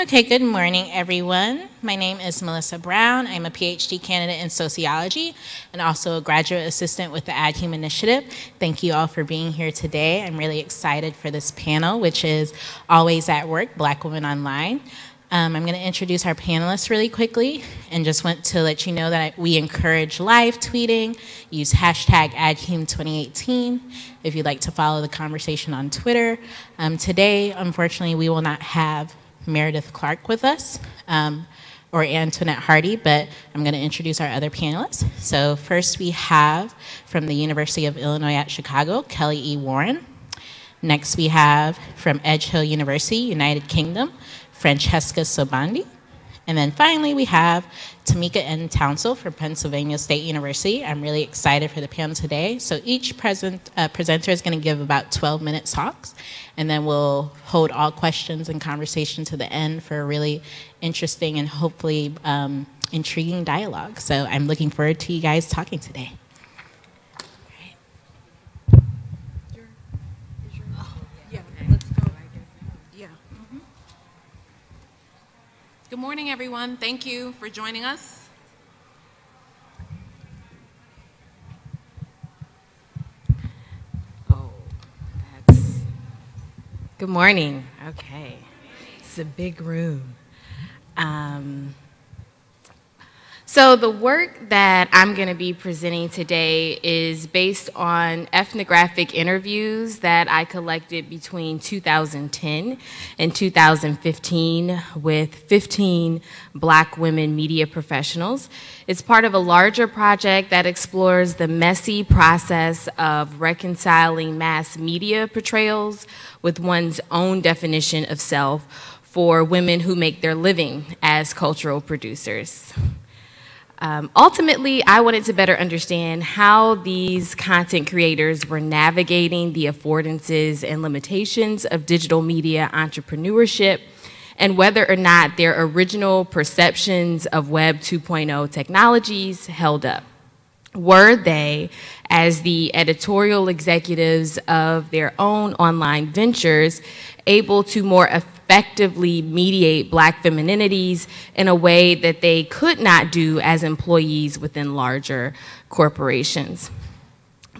Okay, good morning, everyone. My name is Melissa Brown. I'm a PhD candidate in sociology and also a graduate assistant with the Add Human Initiative. Thank you all for being here today. I'm really excited for this panel, which is Always at Work, Black Women Online. I'm going to introduce our panelists really quickly and just want to let you know that we encourage live tweeting. Use hashtag AddHum2018 if you'd like to follow the conversation on Twitter. Today, unfortunately, we will not have Meredith Clark with us, or Antoinette Hardy, but I'm going to introduce our other panelists. So first we have from the University of Illinois at Chicago, Kelly E. Warren. Next we have from Edge Hill University, United Kingdom, Francesca Sobande. And then finally we have Timeka and Tounsel from Pennsylvania State University. I'm really excited for the panel today. So each presenter is going to give about 12-minute talks, and then we'll hold all questions and conversation to the end for a really interesting and hopefully intriguing dialogue. So I'm looking forward to you guys talking today. Good morning, everyone. Thank you for joining us. Good morning. Okay. It's a big room. So the work that I'm going to be presenting today is based on ethnographic interviews that I collected between 2010 and 2015 with 15 Black women media professionals. It's part of a larger project that explores the messy process of reconciling mass media portrayals with one's own definition of self for women who make their living as cultural producers. Ultimately, I wanted to better understand how these content creators were navigating the affordances and limitations of digital media entrepreneurship, and whether or not their original perceptions of Web 2.0 technologies held up. Were they, as the editorial executives of their own online ventures, able to more effectively mediate Black femininities in a way that they could not do as employees within larger corporations?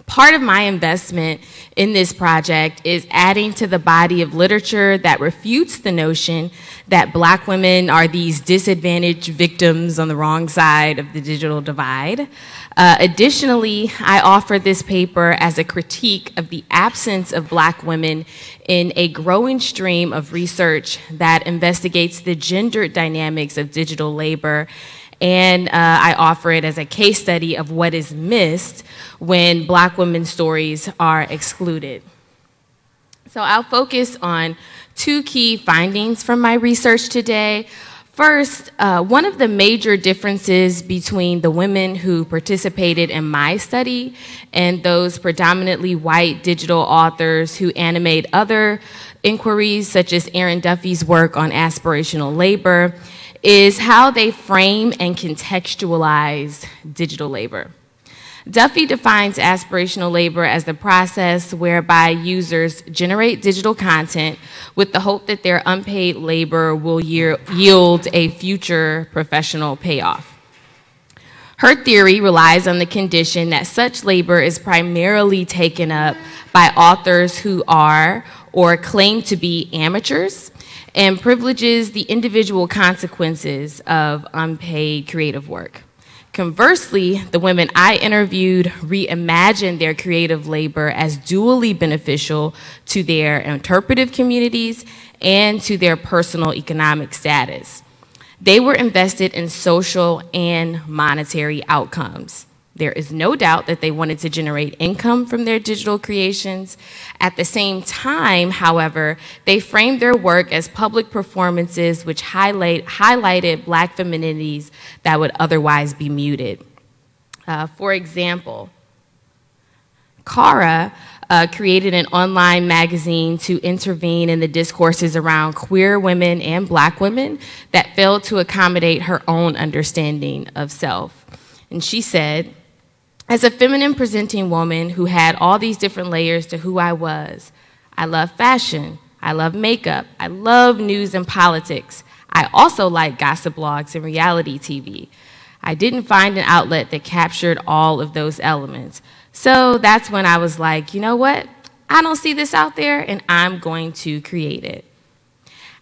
Part of my investment in this project is adding to the body of literature that refutes the notion that Black women are these disadvantaged victims on the wrong side of the digital divide. Additionally, I offer this paper as a critique of the absence of Black women in a growing stream of research that investigates the gendered dynamics of digital labor, and I offer it as a case study of what is missed when Black women's stories are excluded. So I'll focus on two key findings from my research today. First, one of the major differences between the women who participated in my study and those predominantly white digital authors who animate other inquiries, such as Erin Duffy's work on aspirational labor, is how they frame and contextualize digital labor. Duffy defines aspirational labor as the process whereby users generate digital content with the hope that their unpaid labor will yield a future professional payoff. Her theory relies on the condition that such labor is primarily taken up by authors who are or claim to be amateurs, and privileges the individual consequences of unpaid creative work. Conversely, the women I interviewed reimagined their creative labor as dually beneficial to their interpretive communities and to their personal economic status. They were invested in social and monetary outcomes. There is no doubt that they wanted to generate income from their digital creations. At the same time, however, they framed their work as public performances which highlighted Black femininities that would otherwise be muted. For example, Cara created an online magazine to intervene in the discourses around queer women and Black women that failed to accommodate her own understanding of self. And she said, "As a feminine presenting woman who had all these different layers to who I was, I love fashion, I love makeup, I love news and politics, I also like gossip blogs and reality TV. I didn't find an outlet that captured all of those elements. So that's when I was like, you know what? I don't see this out there, and I'm going to create it.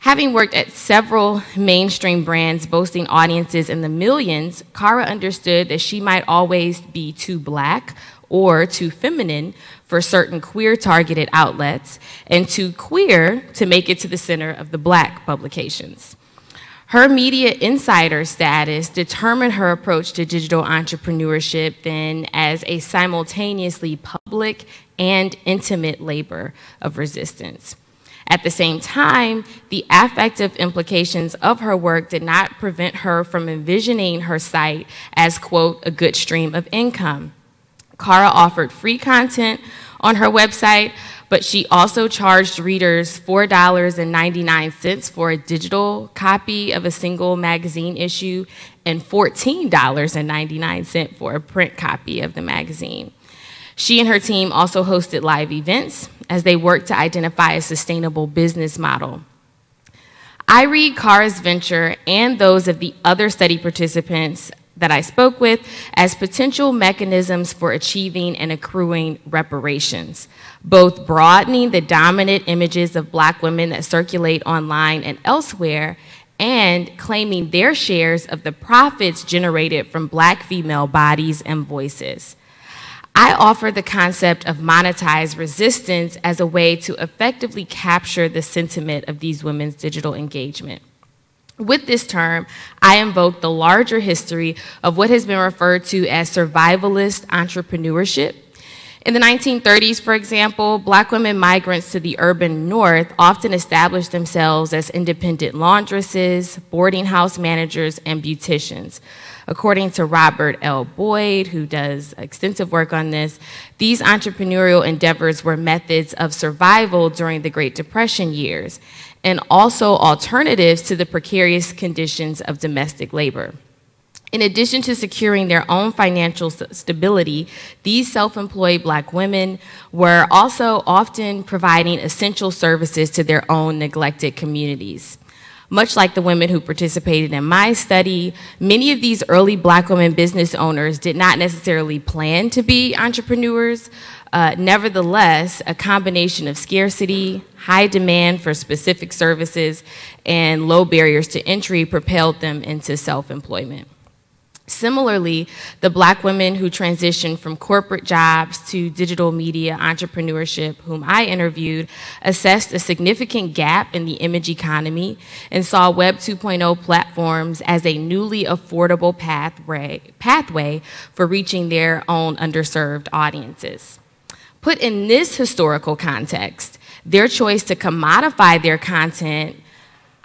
Having worked at several mainstream brands boasting audiences in the millions, Cara understood that she might always be too Black or too feminine for certain queer-targeted outlets, and too queer to make it to the center of the Black publications. Her media insider status determined her approach to digital entrepreneurship then as a simultaneously public and intimate labor of resistance. At the same time, the affective implications of her work did not prevent her from envisioning her site as, quote, a good stream of income. Cara offered free content on her website, but she also charged readers $4.99 for a digital copy of a single magazine issue and $14.99 for a print copy of the magazine. She and her team also hosted live events as they worked to identify a sustainable business model. I read Cara's venture and those of the other study participants that I spoke with as potential mechanisms for achieving and accruing reparations, both broadening the dominant images of Black women that circulate online and elsewhere, and claiming their shares of the profits generated from Black female bodies and voices. I offer the concept of monetized resistance as a way to effectively capture the sentiment of these women's digital engagement. With this term, I invoke the larger history of what has been referred to as survivalist entrepreneurship. In the 1930s, for example, Black women migrants to the urban North often established themselves as independent laundresses, boarding house managers, and beauticians. According to Robert L. Boyd, who does extensive work on this, these entrepreneurial endeavors were methods of survival during the Great Depression years, and also alternatives to the precarious conditions of domestic labor. In addition to securing their own financial stability, these self-employed Black women were also often providing essential services to their own neglected communities. Much like the women who participated in my study, many of these early Black women business owners did not necessarily plan to be entrepreneurs. Nevertheless, a combination of scarcity, high demand for specific services, and low barriers to entry propelled them into self-employment. Similarly, the Black women who transitioned from corporate jobs to digital media entrepreneurship, whom I interviewed, assessed a significant gap in the image economy and saw Web 2.0 platforms as a newly affordable pathway for reaching their own underserved audiences. Put in this historical context, their choice to commodify their content,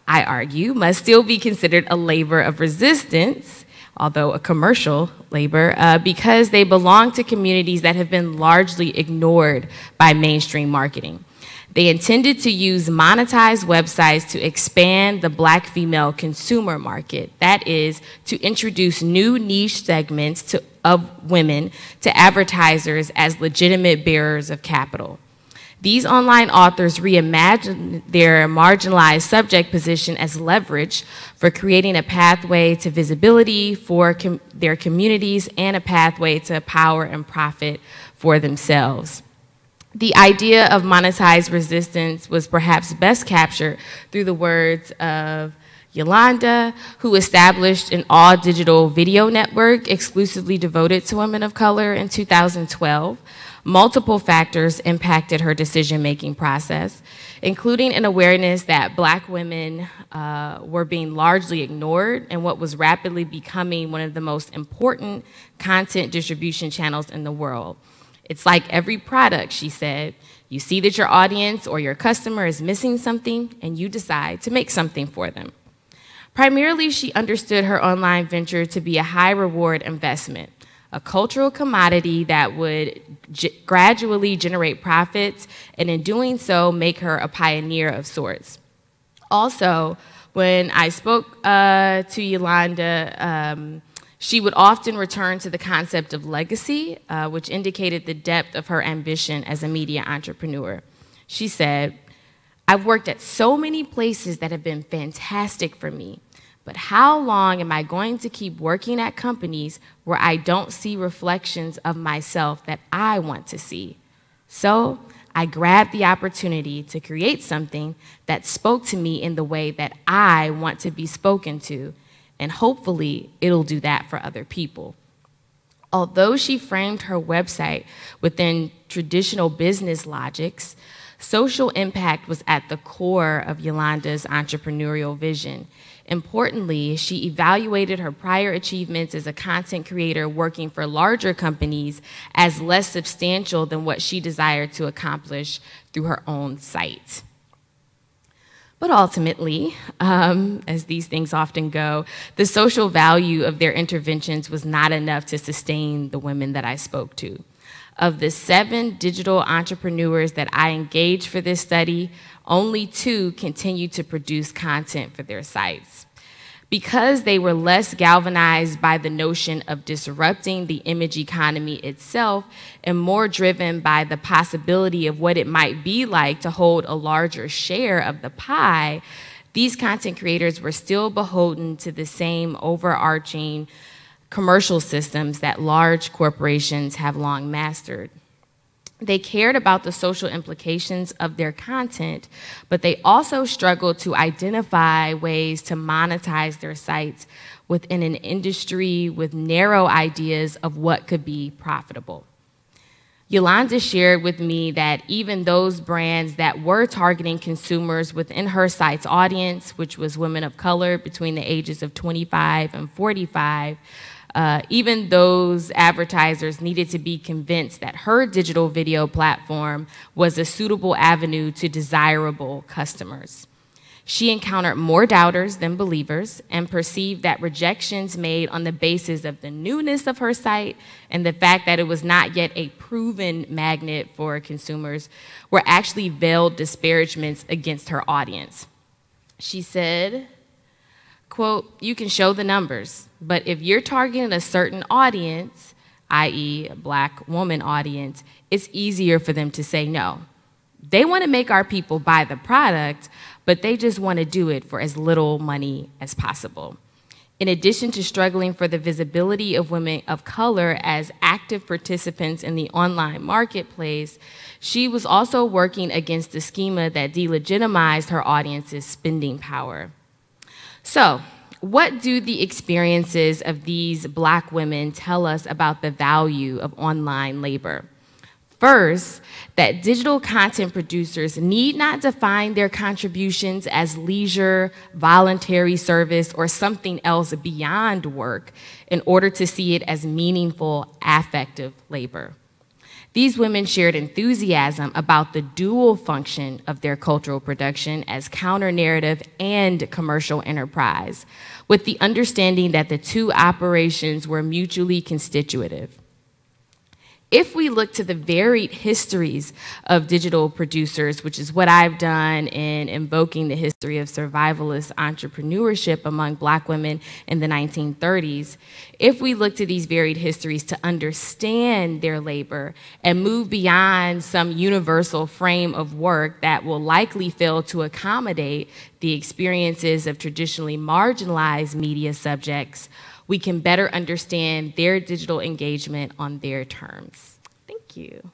I argue, must still be considered a labor of resistance, although a commercial labor, because they belong to communities that have been largely ignored by mainstream marketing. They intended to use monetized websites to expand the Black female consumer market, that is, to introduce new niche segments of women to advertisers as legitimate bearers of capital. These online authors reimagined their marginalized subject position as leverage for creating a pathway to visibility for their communities and a pathway to power and profit for themselves. The idea of monetized resistance was perhaps best captured through the words of Yolanda, who established an all-digital video network exclusively devoted to women of color in 2012. Multiple factors impacted her decision-making process, including an awareness that Black women were being largely ignored in what was rapidly becoming one of the most important content distribution channels in the world. It's like every product, she said. You see that your audience or your customer is missing something, and you decide to make something for them. Primarily, she understood her online venture to be a high-reward investment, a cultural commodity that would gradually generate profits, and in doing so, make her a pioneer of sorts. Also, when I spoke to Yolanda, she would often return to the concept of legacy, which indicated the depth of her ambition as a media entrepreneur. She said, I've worked at so many places that have been fantastic for me, but how long am I going to keep working at companies where I don't see reflections of myself that I want to see? So I grabbed the opportunity to create something that spoke to me in the way that I want to be spoken to, and hopefully it'll do that for other people. Although she framed her website within traditional business logics, social impact was at the core of Yolanda's entrepreneurial vision. Importantly, she evaluated her prior achievements as a content creator working for larger companies as less substantial than what she desired to accomplish through her own site. But ultimately, as these things often go, the social value of their interventions was not enough to sustain the women that I spoke to. Of the 7 digital entrepreneurs that I engaged for this study, only 2 continued to produce content for their sites. Because they were less galvanized by the notion of disrupting the image economy itself and more driven by the possibility of what it might be like to hold a larger share of the pie, these content creators were still beholden to the same overarching commercial systems that large corporations have long mastered. They cared about the social implications of their content, but they also struggled to identify ways to monetize their sites within an industry with narrow ideas of what could be profitable. Yolanda shared with me that even those brands that were targeting consumers within her site's audience, which was women of color between the ages of 25 and 45, even those advertisers needed to be convinced that her digital video platform was a suitable avenue to desirable customers. She encountered more doubters than believers and perceived that rejections made on the basis of the newness of her site and the fact that it was not yet a proven magnet for consumers were actually veiled disparagements against her audience. She said, quote, "You can show the numbers, but if you're targeting a certain audience, i.e. a Black woman audience, it's easier for them to say no. They want to make our people buy the product, but they just want to do it for as little money as possible." In addition to struggling for the visibility of women of color as active participants in the online marketplace, she was also working against the schema that delegitimized her audience's spending power. So, what do the experiences of these Black women tell us about the value of online labor? First, that digital content producers need not define their contributions as leisure, voluntary service, or something else beyond work in order to see it as meaningful, affective labor. These women shared enthusiasm about the dual function of their cultural production as counter-narrative and commercial enterprise, with the understanding that the 2 operations were mutually constitutive. If we look to the varied histories of digital producers, which is what I've done in invoking the history of survivalist entrepreneurship among Black women in the 1930s, if we look to these varied histories to understand their labor and move beyond some universal frame of work that will likely fail to accommodate the experiences of traditionally marginalized media subjects, we can better understand their digital engagement on their terms. Thank you.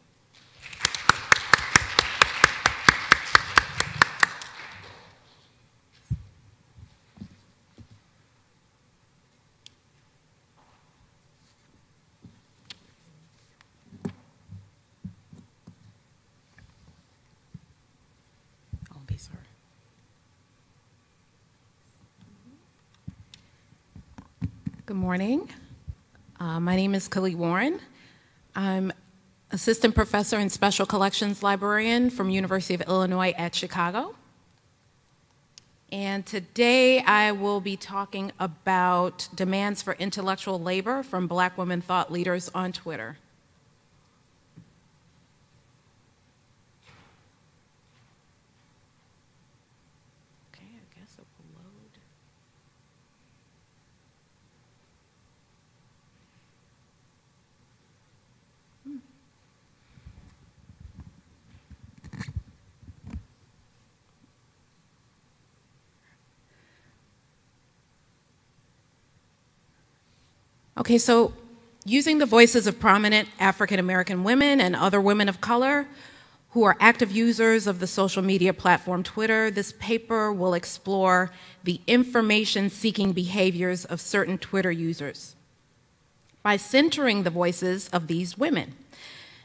Good morning. My name is Khalid Warren. I'm assistant professor and special collections librarian from University of Illinois at Chicago. And today I will be talking about demands for intellectual labor from Black women thought leaders on Twitter. Okay, so using the voices of prominent African American women and other women of color who are active users of the social media platform Twitter, this paper will explore the information-seeking behaviors of certain Twitter users by centering the voices of these women.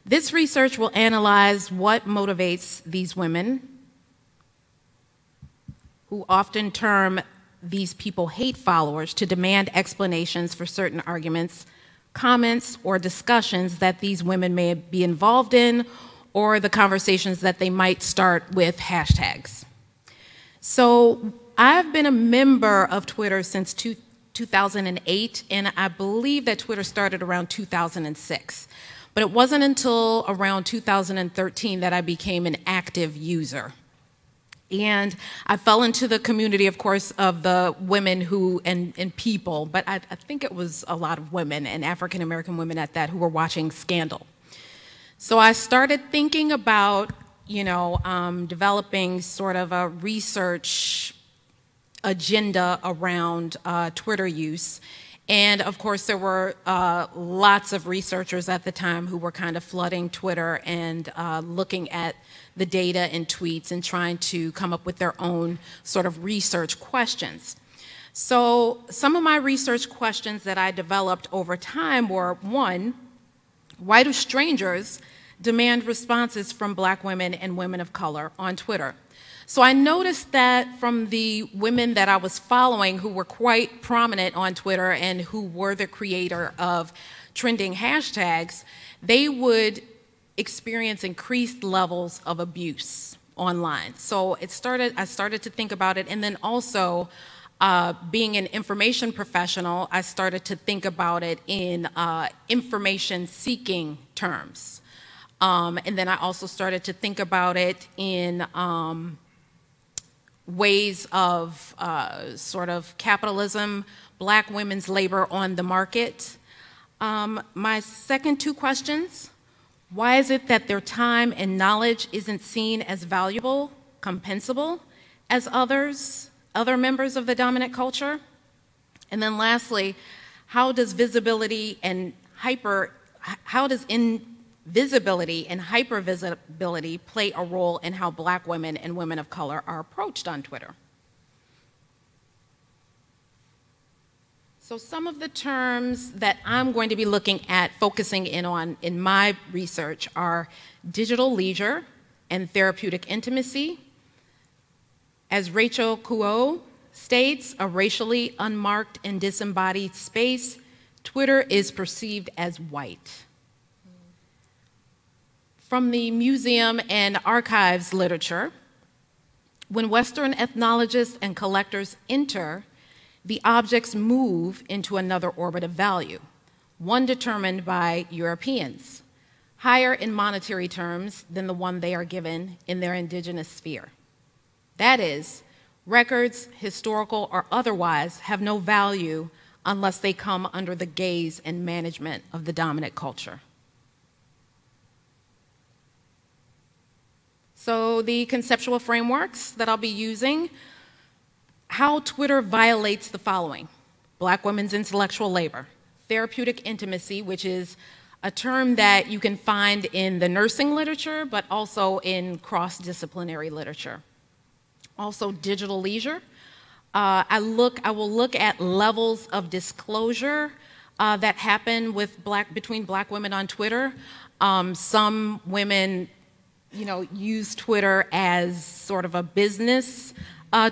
This research will analyze what motivates these women, who often term these people hate followers, to demand explanations for certain arguments, comments, or discussions that these women may be involved in, or the conversations that they might start with hashtags. So I've been a member of Twitter since 2008, and I believe that Twitter started around 2006. But it wasn't until around 2013 that I became an active user. And I fell into the community, of course, of the women who, and people, but I think it was a lot of women, and African American women at that, who were watching Scandal. So I started thinking about, developing sort of a research agenda around Twitter use. And of course, there were lots of researchers at the time who were kind of flooding Twitter and looking at the data and tweets and trying to come up with their own sort of research questions. So some of my research questions that I developed over time were, one, why do strangers demand responses from Black women and women of color on Twitter? So I noticed that from the women that I was following who were quite prominent on Twitter and who were the creator of trending hashtags, they would experience increased levels of abuse online. So I started to think about it, and then also being an information professional, I started to think about it in information-seeking terms. And then I also started to think about it in ways of sort of capitalism, Black women's labor on the market. My second two questions: why is it that their time and knowledge isn't seen as valuable, compensable as other members of the dominant culture? And then lastly, how does invisibility and hypervisibility play a role in how Black women and women of color are approached on Twitter? So some of the terms that I'm going to be looking at, focusing in on in my research, are digital leisure and therapeutic intimacy. As Rachel Kuo states, a racially unmarked and disembodied space, Twitter is perceived as white. From the museum and archives literature, when Western ethnologists and collectors enter, the objects move into another orbit of value, one determined by Europeans, higher in monetary terms than the one they are given in their indigenous sphere. That is, records, historical or otherwise, have no value unless they come under the gaze and management of the dominant culture. So the conceptual frameworks that I'll be using: how Twitter violates the following: Black women's intellectual labor, therapeutic intimacy, which is a term that you can find in the nursing literature, but also in cross-disciplinary literature. Also, digital leisure. I will look at levels of disclosure that happen with between Black women on Twitter. Some women, use Twitter as sort of a business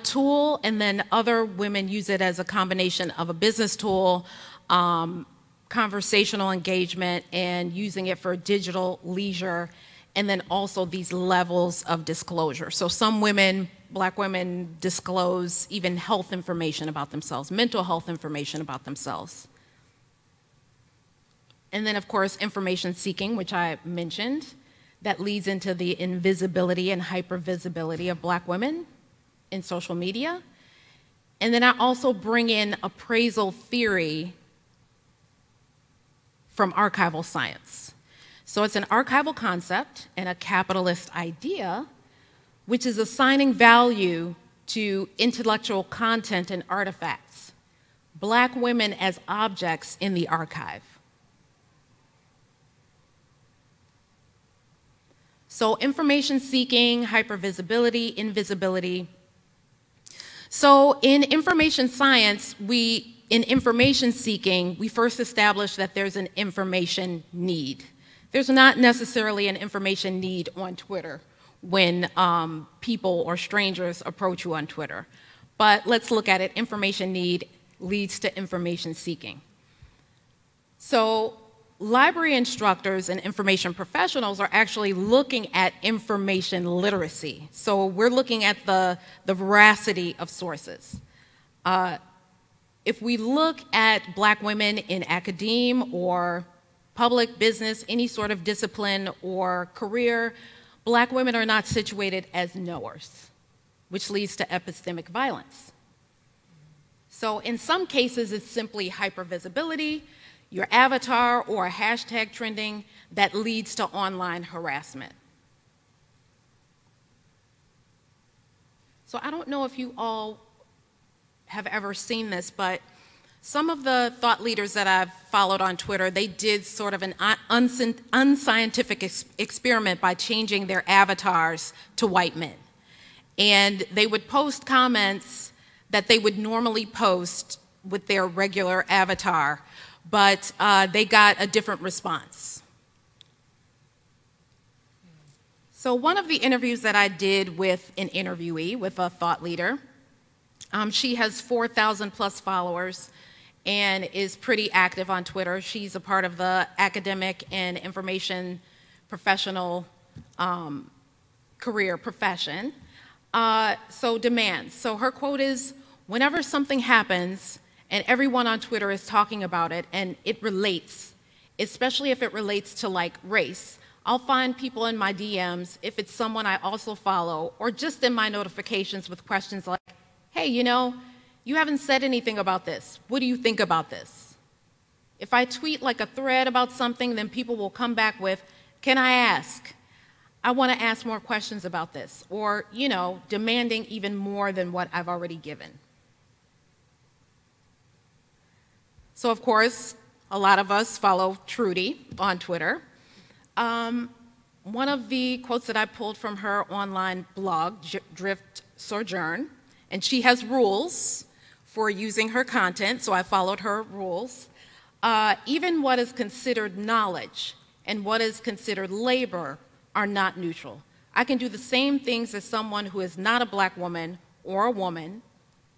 tool, and then other women use it as a combination of a business tool, conversational engagement, and using it for digital leisure, and then also these levels of disclosure. So some women, Black women, disclose even health information about themselves, mental health information about themselves. And then, of course, information seeking, which I mentioned, that leads into the invisibility and hypervisibility of Black women in social media. And then I also bring in appraisal theory from archival science. So it's an archival concept and a capitalist idea, which is assigning value to intellectual content and artifacts, Black women as objects in the archive. So information seeking, hypervisibility, invisibility. So in information science, in information seeking, we first establish that there's an information need. There's not necessarily an information need on Twitter when people or strangers approach you on Twitter. But let's look at it. Information need leads to information seeking. So library instructors and information professionals are actually looking at information literacy. So we're looking at the veracity of sources. If we look at Black women in academia or public business, any sort of discipline or career, Black women are not situated as knowers, which leads to epistemic violence. So in some cases, it's simply hypervisibility, your avatar or a hashtag trending that leads to online harassment. So I don't know if you all have ever seen this, but some of the thought leaders that I've followed on Twitter, they did sort of an unscientific experiment by changing their avatars to white men. And they would post comments that they would normally post with their regular avatar, but they got a different response. So one of the interviews that I did with an interviewee, with a thought leader, she has 4,000 plus followers and is pretty active on Twitter. She's a part of the academic and information professional career profession. So demands. So her quote is, "Whenever something happens and everyone on Twitter is talking about it and it relates, especially if it relates to like race, I'll find people in my DMs, if it's someone I also follow, or just in my notifications with questions like, hey, you know, you haven't said anything about this. What do you think about this?" If I tweet like a thread about something, then people will come back with, "Can I ask? I want to ask more questions about this," or, you know, demanding even more than what I've already given. So, of course, a lot of us follow Trudy on Twitter. One of the quotes that I pulled from her online blog, Drift Sojourn, and she has rules for using her content, so I followed her rules. Even what is considered knowledge and what is considered labor are not neutral. I can do the same things as someone who is not a Black woman or a woman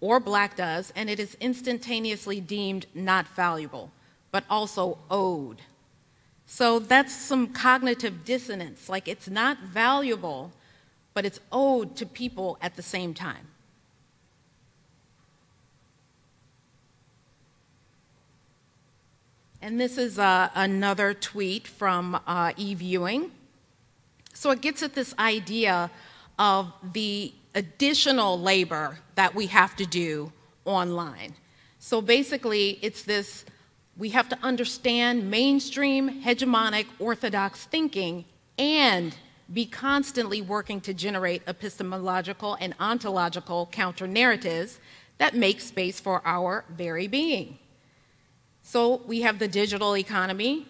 or Black does, and it is instantaneously deemed not valuable, but also owed. So that's some cognitive dissonance, like it's not valuable, but it's owed to people at the same time. And this is another tweet from eViewing. So it gets at this idea of the additional labor that we have to do online. So basically, it's this, we have to understand mainstream, hegemonic, orthodox thinking and be constantly working to generate epistemological and ontological counter-narratives that make space for our very being. So we have the digital economy.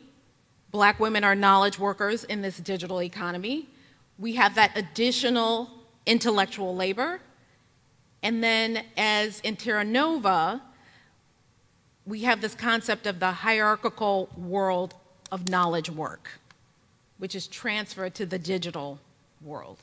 Black women are knowledge workers in this digital economy. We have that additional intellectual labor. And then as in Terra Nova, we have this concept of the hierarchical world of knowledge work, which is transferred to the digital world.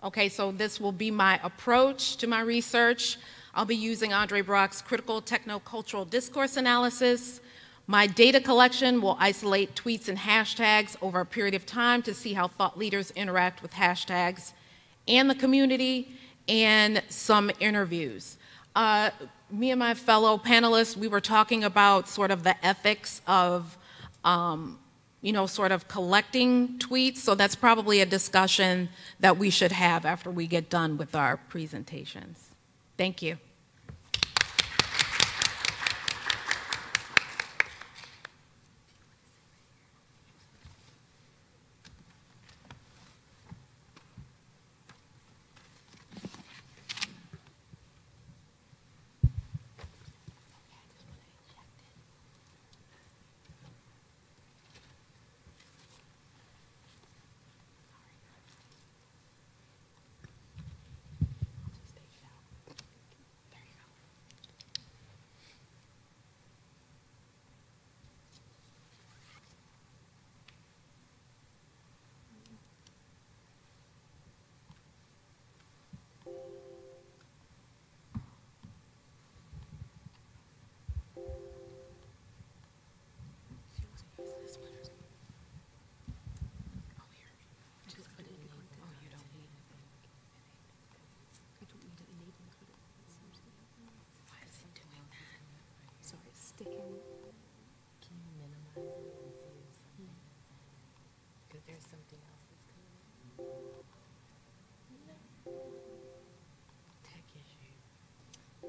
Okay, so this will be my approach to my research. I'll be using Andre Brock's critical techno-cultural discourse analysis. My data collection will isolate tweets and hashtags over a period of time to see how thought leaders interact with hashtags and the community, and some interviews. Me and my fellow panelists, we were talking about sort of the ethics of, sort of collecting tweets, so that's probably a discussion that we should have after we get done with our presentations. Thank you.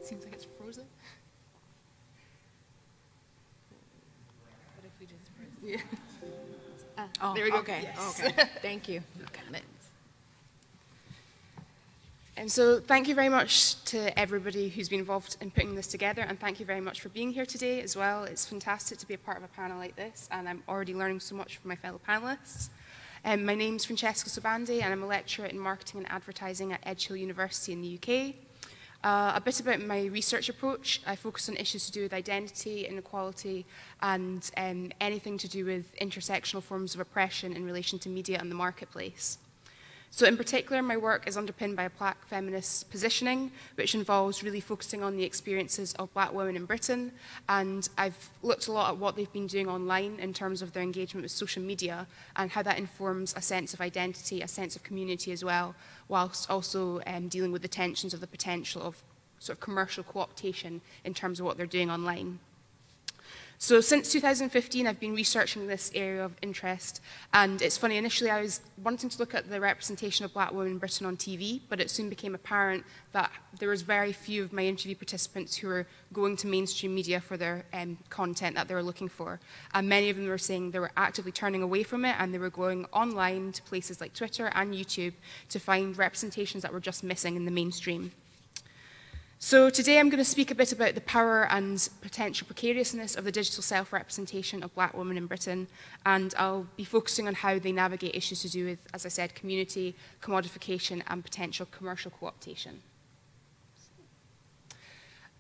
Seems like it's frozen. What if we just press? Yeah. Oh, there we go. Okay. Yes. Okay. Thank you. Got it. And so thank you very much to everybody who's been involved in putting this together, and thank you very much for being here today as well. It's fantastic to be a part of a panel like this, and I'm already learning so much from my fellow panelists. My name's Francesca Sobande, and I'm a lecturer in marketing and advertising at Edge Hill University in the UK. A bit about my research approach. I focus on issues to do with identity, inequality, and anything to do with intersectional forms of oppression in relation to media and the marketplace. So in particular, my work is underpinned by a Black feminist positioning, which involves really focusing on the experiences of Black women in Britain. And I've looked a lot at what they've been doing online in terms of their engagement with social media and how that informs a sense of identity, a sense of community as well, whilst also dealing with the tensions of the potential of sort of commercial co-optation in terms of what they're doing online. So since 2015, I've been researching this area of interest, and it's funny, initially I was wanting to look at the representation of Black women in Britain on TV, but it soon became apparent that there was very few of my interview participants who were going to mainstream media for their content that they were looking for. And many of them were saying they were actively turning away from it, and they were going online to places like Twitter and YouTube to find representations that were just missing in the mainstream. So today I'm going to speak a bit about the power and potential precariousness of the digital self-representation of Black women in Britain, and I'll be focusing on how they navigate issues to do with, as I said, community, commodification, and potential commercial co-optation.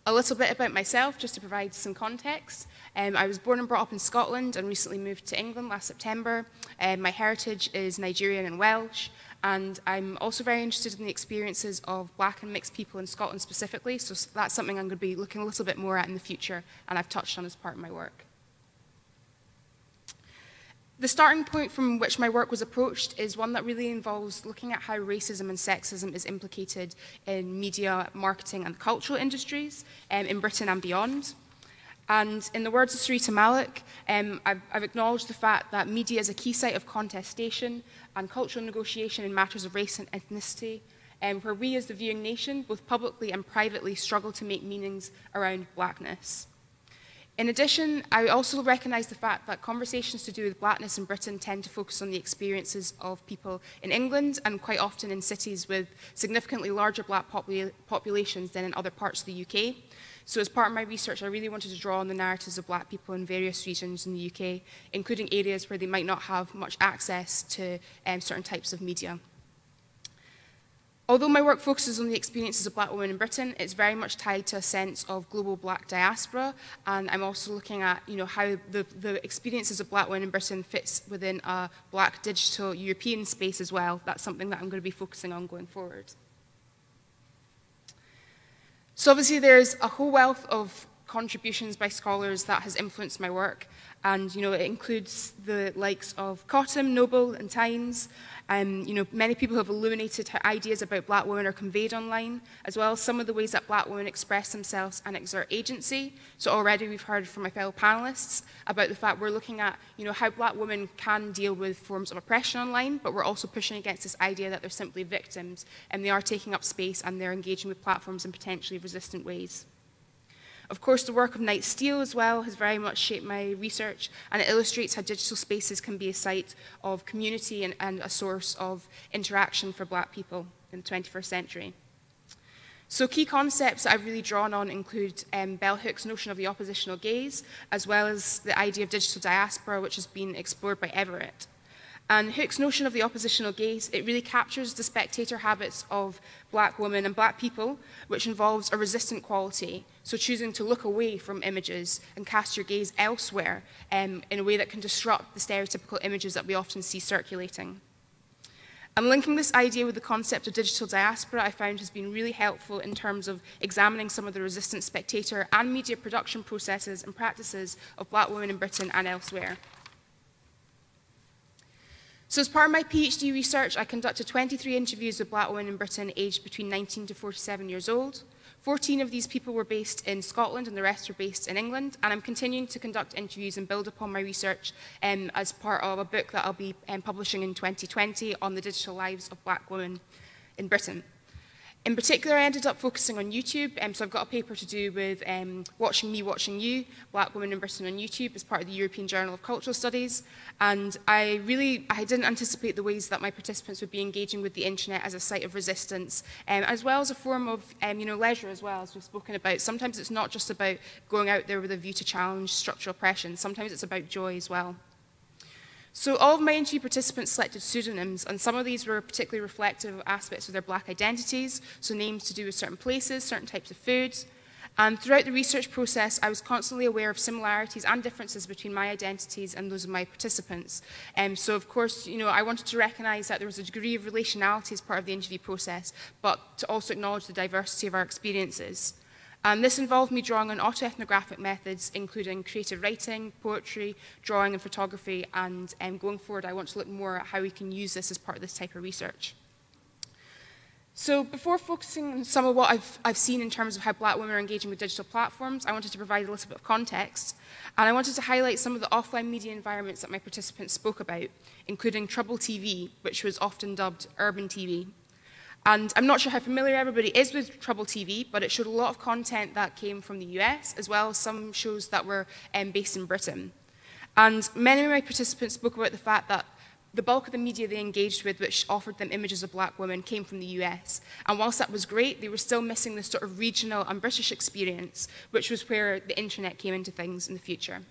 A little bit about myself, just to provide some context. I was born and brought up in Scotland and recently moved to England last September. My heritage is Nigerian and Welsh, and I'm also very interested in the experiences of Black and mixed people in Scotland specifically, so that's something I'm going to be looking a little bit more at in the future, and I've touched on as part of my work. The starting point from which my work was approached is one that really involves looking at how racism and sexism is implicated in media, marketing, and cultural industries in Britain and beyond. And in the words of Sarita Malik, I've acknowledged the fact that media is a key site of contestation and cultural negotiation in matters of race and ethnicity, where we as the viewing nation, both publicly and privately, struggle to make meanings around Blackness. In addition, I also recognise the fact that conversations to do with Blackness in Britain tend to focus on the experiences of people in England and quite often in cities with significantly larger Black populations than in other parts of the UK. So as part of my research, I really wanted to draw on the narratives of Black people in various regions in the UK, including areas where they might not have much access to certain types of media. Although my work focuses on the experiences of Black women in Britain, it's very much tied to a sense of global Black diaspora, and I'm also looking at how the experiences of Black women in Britain fits within a Black digital European space as well. That's something that I'm going to be focusing on going forward. So obviously there's a whole wealth of contributions by scholars that has influenced my work, and it includes the likes of Cottam, Noble, and Tynes. Many people have illuminated how ideas about Black women are conveyed online, as well as some of the ways that Black women express themselves and exert agency. So already we've heard from my fellow panelists about the fact we're looking at how Black women can deal with forms of oppression online, but we're also pushing against this idea that they're simply victims, and they are taking up space and they're engaging with platforms in potentially resistant ways. Of course, the work of Night Steele as well has very much shaped my research, and it illustrates how digital spaces can be a site of community and a source of interaction for Black people in the 21st century. So key concepts that I've really drawn on include Bell Hook's notion of the oppositional gaze, as well as the idea of digital diaspora, which has been explored by Everett. And Hook's notion of the oppositional gaze, it really captures the spectator habits of Black women and Black people, which involves a resistant quality, so choosing to look away from images and cast your gaze elsewhere in a way that can disrupt the stereotypical images that we often see circulating. And linking this idea with the concept of digital diaspora, I found has been really helpful in terms of examining some of the resistant spectator and media production processes and practices of Black women in Britain and elsewhere. So as part of my PhD research, I conducted 23 interviews with Black women in Britain aged between 19 to 47 years old. 14 of these people were based in Scotland and the rest were based in England. And I'm continuing to conduct interviews and build upon my research as part of a book that I'll be publishing in 2020 on the digital lives of Black women in Britain. In particular, I ended up focusing on YouTube, so I've got a paper to do with Watching Me, Watching You, Black Women in Britain on YouTube as part of the European Journal of Cultural Studies, and I didn't anticipate the ways that my participants would be engaging with the internet as a site of resistance, as well as a form of leisure as well, as we've spoken about. Sometimes it's not just about going out there with a view to challenge structural oppression, sometimes it's about joy as well. So all of my interview participants selected pseudonyms, and some of these were particularly reflective of aspects of their Black identities, so names to do with certain places, certain types of foods. And throughout the research process, I was constantly aware of similarities and differences between my identities and those of my participants. So of course, I wanted to recognize that there was a degree of relationality as part of the interview process, but to also acknowledge the diversity of our experiences. And this involved me drawing on autoethnographic methods, including creative writing, poetry, drawing, and photography. And going forward, I want to look more at how we can use this as part of this type of research. So before focusing on some of what I've seen in terms of how Black women are engaging with digital platforms, I wanted to provide a little bit of context. And I wanted to highlight some of the offline media environments that my participants spoke about, including Trouble TV, which was often dubbed urban TV. And I'm not sure how familiar everybody is with Trouble TV, but it showed a lot of content that came from the US, as well as some shows that were based in Britain. And many of my participants spoke about the fact that the bulk of the media they engaged with, which offered them images of Black women, came from the US. And whilst that was great, they were still missing this sort of regional and British experience, which was where the internet came into things in the future.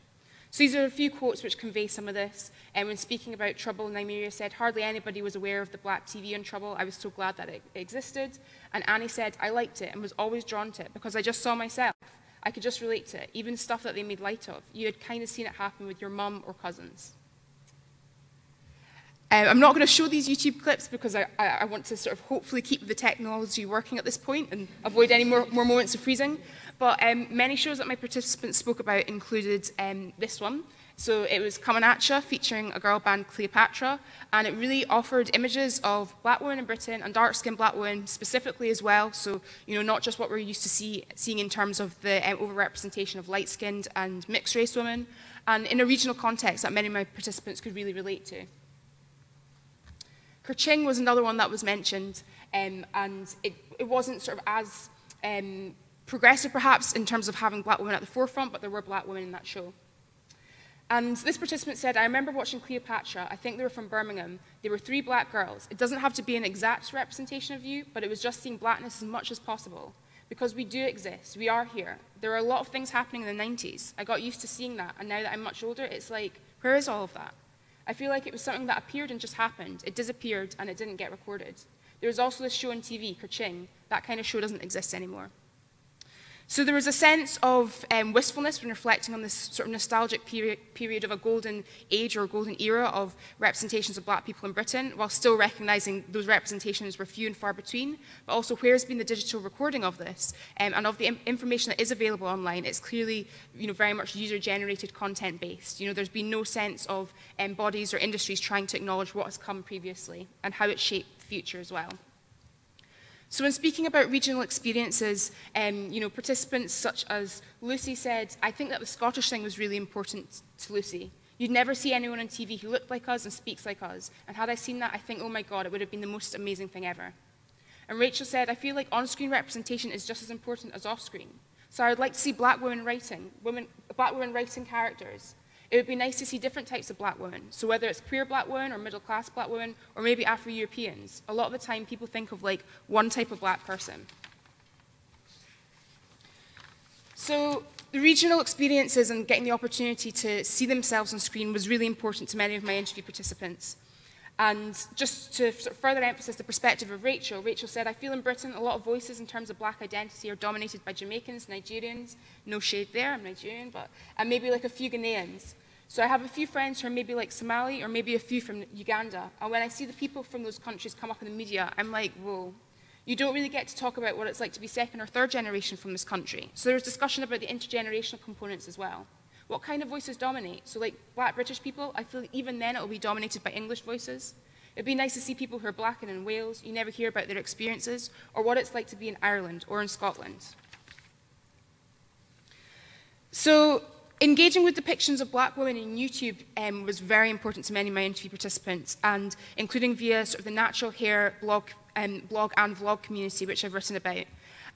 So these are a few quotes which convey some of this. And when speaking about Trouble, Nymeria said, "Hardly anybody was aware of the Black TV on Trouble. I was so glad that it existed." And Annie said, "I liked it and was always drawn to it because I just saw myself. I could just relate to it, even stuff that they made light of. You had kind of seen it happen with your mum or cousins." I'm not going to show these YouTube clips because I want to sort of hopefully keep the technology working at this point and avoid any more moments of freezing. But many shows that my participants spoke about included this one. So it was Coming At Ya, featuring a girl band Cleopatra, and it really offered images of Black women in Britain and dark-skinned Black women specifically as well. So, not just what we're used to seeing in terms of the overrepresentation of light-skinned and mixed-race women, and in a regional context that many of my participants could really relate to. Kerching was another one that was mentioned, and it wasn't sort of as progressive, perhaps, in terms of having Black women at the forefront, but there were Black women in that show. And this participant said, "I remember watching Cleopatra. I think they were from Birmingham. They were 3 Black girls. It doesn't have to be an exact representation of you, but it was just seeing Blackness as much as possible. Because we do exist. We are here. There are a lot of things happening in the 90s. I got used to seeing that, and now that I'm much older, it's like, where is all of that? I feel like it was something that appeared and just happened. It disappeared, and it didn't get recorded. There was also this show on TV, Kerching. That kind of show doesn't exist anymore." So there was a sense of wistfulness when reflecting on this sort of nostalgic period of a golden age or a golden era of representations of Black people in Britain, while still recognizing those representations were few and far between, but also where's been the digital recording of this, and of the information that is available online. It's clearly very much user-generated content-based. There's been no sense of bodies or industries trying to acknowledge what has come previously and how it shaped the future as well. So when speaking about regional experiences, participants such as Lucy said, "I think that the Scottish thing was really important to Lucy. You'd never see anyone on TV who looked like us and speaks like us. And had I seen that, I think, oh my God, it would have been the most amazing thing ever." And Rachel said, "I feel like on-screen representation is just as important as off-screen. So I would like to see Black women writing characters. It would be nice to see different types of Black women. So whether it's queer Black women or middle-class Black women or maybe Afro-Europeans, a lot of the time people think of like one type of Black person." So the regional experiences and getting the opportunity to see themselves on screen was really important to many of my interview participants. And just to sort of further emphasize the perspective of Rachel, Rachel said, "I feel in Britain a lot of voices in terms of Black identity are dominated by Jamaicans, Nigerians, no shade there, I'm Nigerian, and maybe like a few Ghanaians. So I have a few friends who are maybe like Somali or maybe a few from Uganda. And when I see the people from those countries come up in the media, I'm like, whoa, you don't really get to talk about what it's like to be second or third generation from this country." So there was discussion about the intergenerational components as well. What kind of voices dominate? So like Black British people, I feel like even then it will be dominated by English voices. It'd be nice to see people who are Black and in Wales. You never hear about their experiences or what it's like to be in Ireland or in Scotland. So engaging with depictions of Black women in YouTube was very important to many of my interview participants, and including via sort of the natural hair blog blog and vlog community, which I've written about.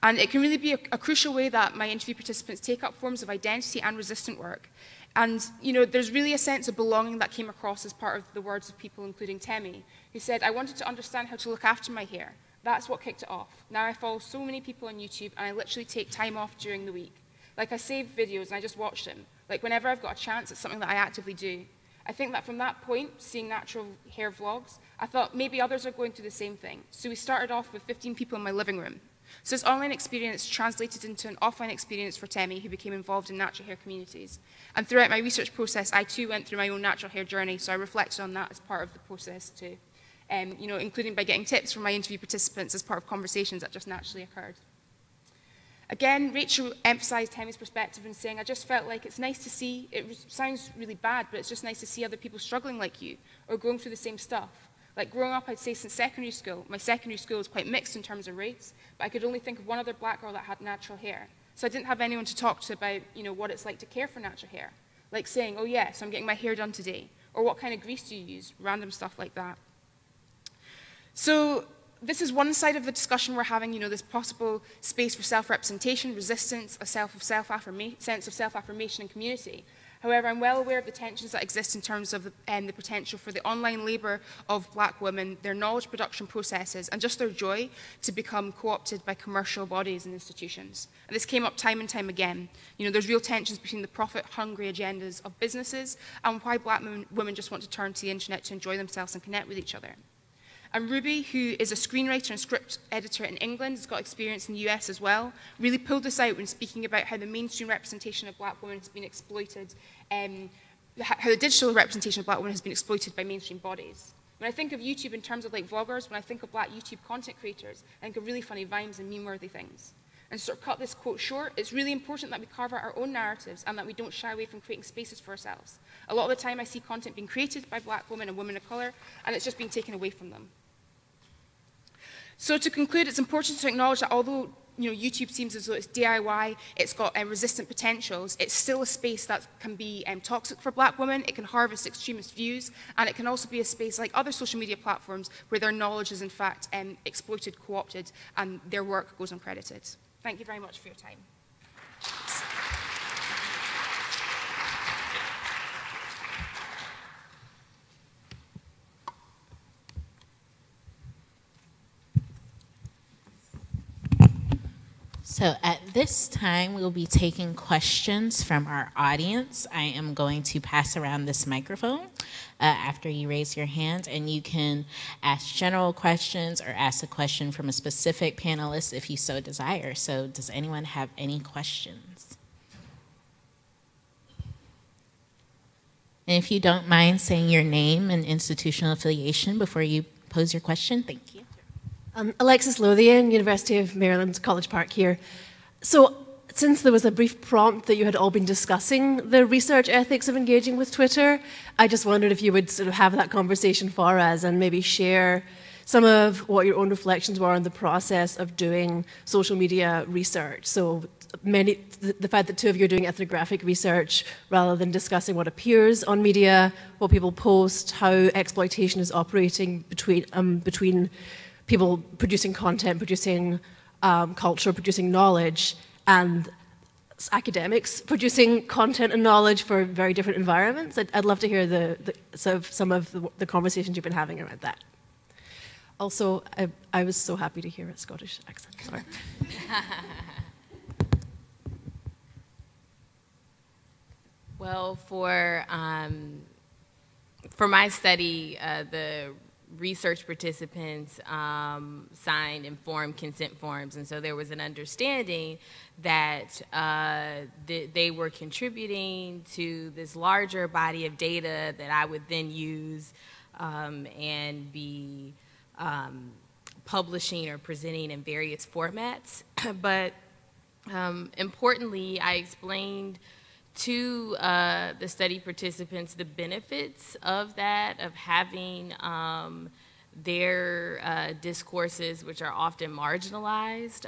And it can really be a crucial way that my interview participants take up forms of identity and resistant work. And there's really a sense of belonging that came across as part of the words of people, including Temi, who said, "I wanted to understand how to look after my hair. That's what kicked it off. Now I follow so many people on YouTube, and I literally take time off during the week. Like, I save videos and I just watch them. Like, whenever I've got a chance, it's something that I actively do." I think that from that point, seeing natural hair vlogs, I thought maybe others are going through the same thing. So we started off with 15 people in my living room. So this online experience translated into an offline experience for Temi, who became involved in natural hair communities. And throughout my research process, I too went through my own natural hair journey, so I reflected on that as part of the process too, including by getting tips from my interview participants as part of conversations that just naturally occurred. Again, Rachel emphasised Temi's perspective in saying, "I just felt like it's nice to see, it sounds really bad, but it's just nice to see other people struggling like you, or going through the same stuff. Like, growing up, I'd say since secondary school, my secondary school was quite mixed in terms of race, but I could only think of one other black girl that had natural hair. So I didn't have anyone to talk to about, what it's like to care for natural hair. Like saying, oh yes, I'm getting my hair done today. Or what kind of grease do you use? Random stuff like that. So this is one side of the discussion we're having, this possible space for self-representation, resistance, a sense of self-affirmation and community. However, I'm well aware of the tensions that exist in terms of the potential for the online labour of black women, their knowledge production processes, and just their joy to become co-opted by commercial bodies and institutions. And this came up time and time again. There's real tensions between the profit-hungry agendas of businesses and why black women just want to turn to the internet to enjoy themselves and connect with each other. And Ruby, who is a screenwriter and script editor in England, has got experience in the US as well, really pulled this out when speaking about how the mainstream representation of black women has been exploited, how the digital representation of black women has been exploited by mainstream bodies. When I think of YouTube in terms of like vloggers, when I think of black YouTube content creators, I think of really funny vines and meme-worthy things. And to sort of cut this quote short, it's really important that we carve out our own narratives and that we don't shy away from creating spaces for ourselves. A lot of the time I see content being created by black women and women of colour, and it's just being taken away from them. So to conclude, it's important to acknowledge that although YouTube seems as though it's DIY, it's got resistant potentials, it's still a space that can be toxic for black women, it can harvest extremist views, and it can also be a space like other social media platforms where their knowledge is in fact exploited, co-opted, and their work goes uncredited. Thank you very much for your time. So at this time, we'll be taking questions from our audience. I am going to pass around this microphone after you raise your hand, and you can ask general questions or ask a question from a specific panelist if you so desire. So does anyone have any questions? And if you don't mind saying your name and institutional affiliation before you pose your question, thank you. Alexis Lothian, University of Maryland, College Park here. So, since there was a brief prompt that you had all been discussing the research ethics of engaging with Twitter, I just wondered if you would sort of have that conversation for us and maybe share some of what your own reflections were on the process of doing social media research. So, the fact that two of you are doing ethnographic research rather than discussing what appears on media, what people post, how exploitation is operating between people producing content, producing culture, producing knowledge, and academics producing content and knowledge for very different environments. I'd love to hear some of the conversations you've been having around that. Also, I was so happy to hear a Scottish accent. Sorry. Well, for my study, the research participants signed informed consent forms, and so there was an understanding that they were contributing to this larger body of data that I would then use and be publishing or presenting in various formats. But importantly, I explained to the study participants the benefits of that, of having their discourses, which are often marginalized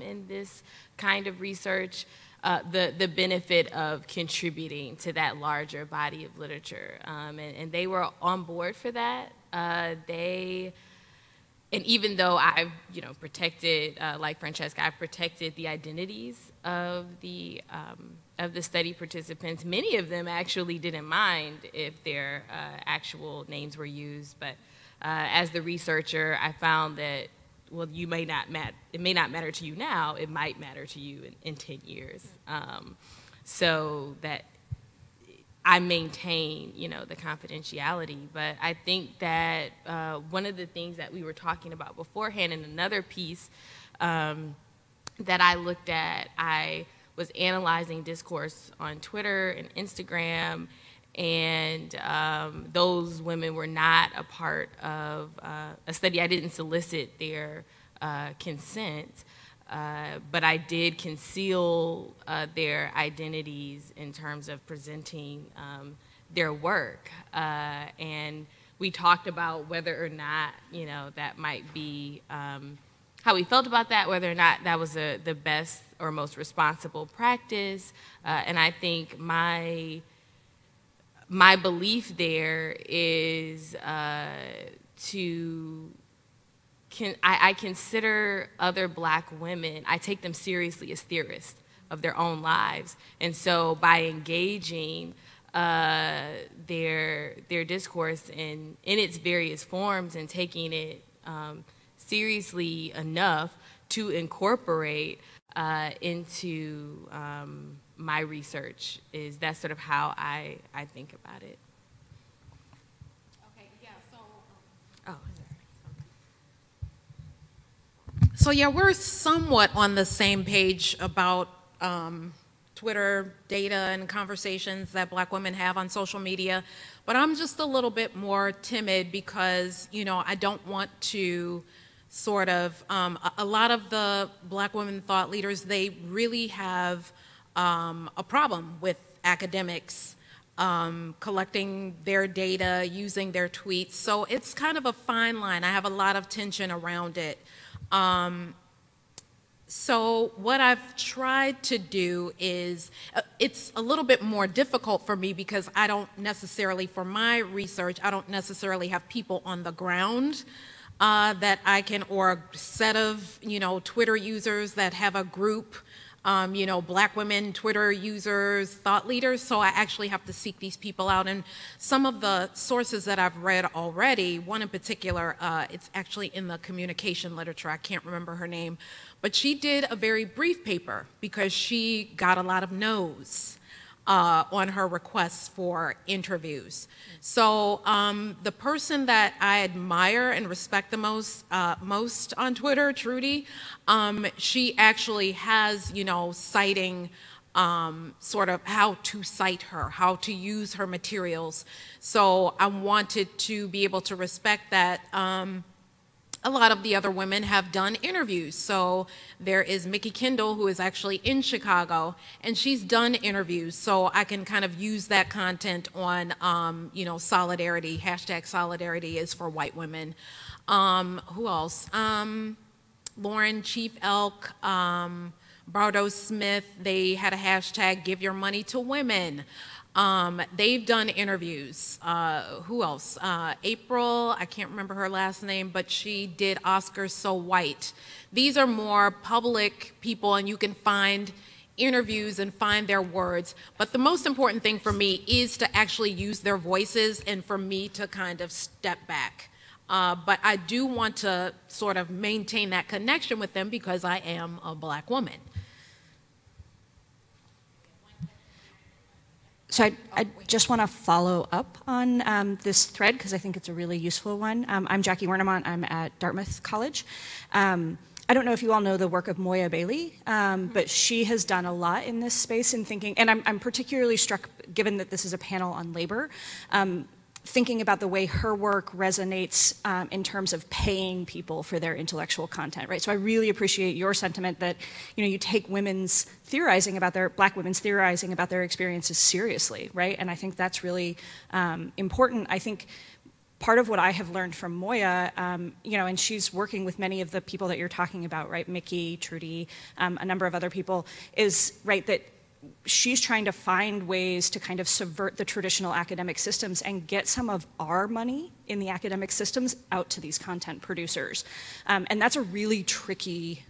in this kind of research, the benefit of contributing to that larger body of literature. And they were on board for that. They and even though I've, protected, like Francesca, I've protected the identities of the study participants, many of them actually didn't mind if their actual names were used. But as the researcher, I found that, well, it may not matter to you now, it might matter to you in 10 years. So that I maintain, the confidentiality. But I think that one of the things that we were talking about beforehand in another piece that I looked at, I was analyzing discourse on Twitter and Instagram, and those women were not a part of a study. I didn't solicit their consent, but I did conceal their identities in terms of presenting their work. And we talked about whether or not, that might be how we felt about that, whether or not that was the best or most responsible practice. And I think my belief there is I consider other Black women, I take them seriously as theorists of their own lives. And so by engaging their discourse in its various forms and taking it seriously enough to incorporate into my research, that's sort of how I think about it. Okay, yeah, so yeah, we're somewhat on the same page about Twitter data and conversations that Black women have on social media, but I'm just a little bit more timid because, I don't want to sort of, a lot of the Black women thought leaders, they really have a problem with academics collecting their data, using their tweets. So it's kind of a fine line. I have a lot of tension around it. So what I've tried to do is, it's a little bit more difficult for me because I don't necessarily, for my research, I don't necessarily have people on the ground that I can, or a set of, Twitter users that have a group, Black women Twitter users, thought leaders, so I actually have to seek these people out. And some of the sources that I've read already, one in particular, it's actually in the communication literature, I can't remember her name, but she did a very brief paper because she got a lot of no's on her requests for interviews. So the person that I admire and respect the most on Twitter, Trudy, she actually has, citing sort of how to cite her, how to use her materials. So I wanted to be able to respect that. A lot of the other women have done interviews. So there is Mickey Kendall, who is actually in Chicago, and she's done interviews. So I can kind of use that content on, solidarity, hashtag solidarity is for white women. Who else? Lauren Chief Elk, Bardo Smith, they had a hashtag, give your money to women. They've done interviews. Who else? April, I can't remember her last name, but she did Oscars So White. These are more public people, and you can find interviews and find their words. But the most important thing for me is to actually use their voices and for me to kind of step back. But I do want to sort of maintain that connection with them because I am a Black woman. So I just want to follow up on this thread because I think it's a really useful one. I'm Jackie Wernemont. I'm at Dartmouth College. I don't know if you all know the work of Moya Bailey, but she has done a lot in this space in thinking, and I'm particularly struck, given that this is a panel on labor, thinking about the way her work resonates in terms of paying people for their intellectual content, right? So I really appreciate your sentiment that, you take Black women's theorizing about their experiences seriously, right? And I think that's really important. I think part of what I have learned from Moya, and she's working with many of the people that you're talking about, right? Mickey, Trudy, a number of other people, is, right, that she's trying to find ways to kind of subvert the traditional academic systems and get some of our money in the academic systems out to these content producers. And that's a really tricky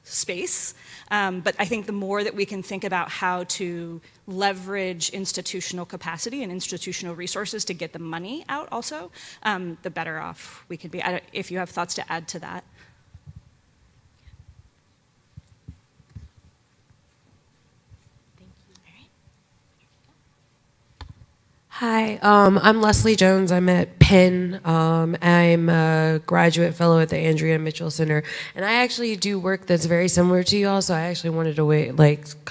space. But I think the more that we can think about how to leverage institutional capacity and institutional resources to get the money out also, the better off we could be. If you have thoughts to add to that. Hi, I'm Leslie Jones. I'm at Penn. I'm a graduate fellow at the Andrea Mitchell Center, and I actually do work that's very similar to you all. So I actually wanted to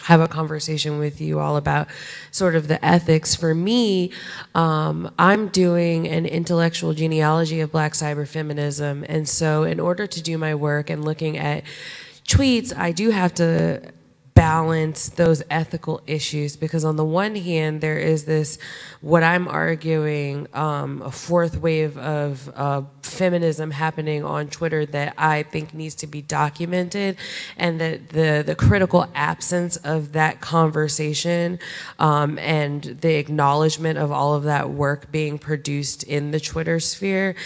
have a conversation with you all about sort of the ethics. For me, I'm doing an intellectual genealogy of Black cyberfeminism, and so in order to do my work and looking at tweets, I do have to balance those ethical issues, because on the one hand there is this, what I'm arguing, a fourth wave of feminism happening on Twitter that I think needs to be documented, and that the critical absence of that conversation and the acknowledgement of all of that work being produced in the Twitter sphere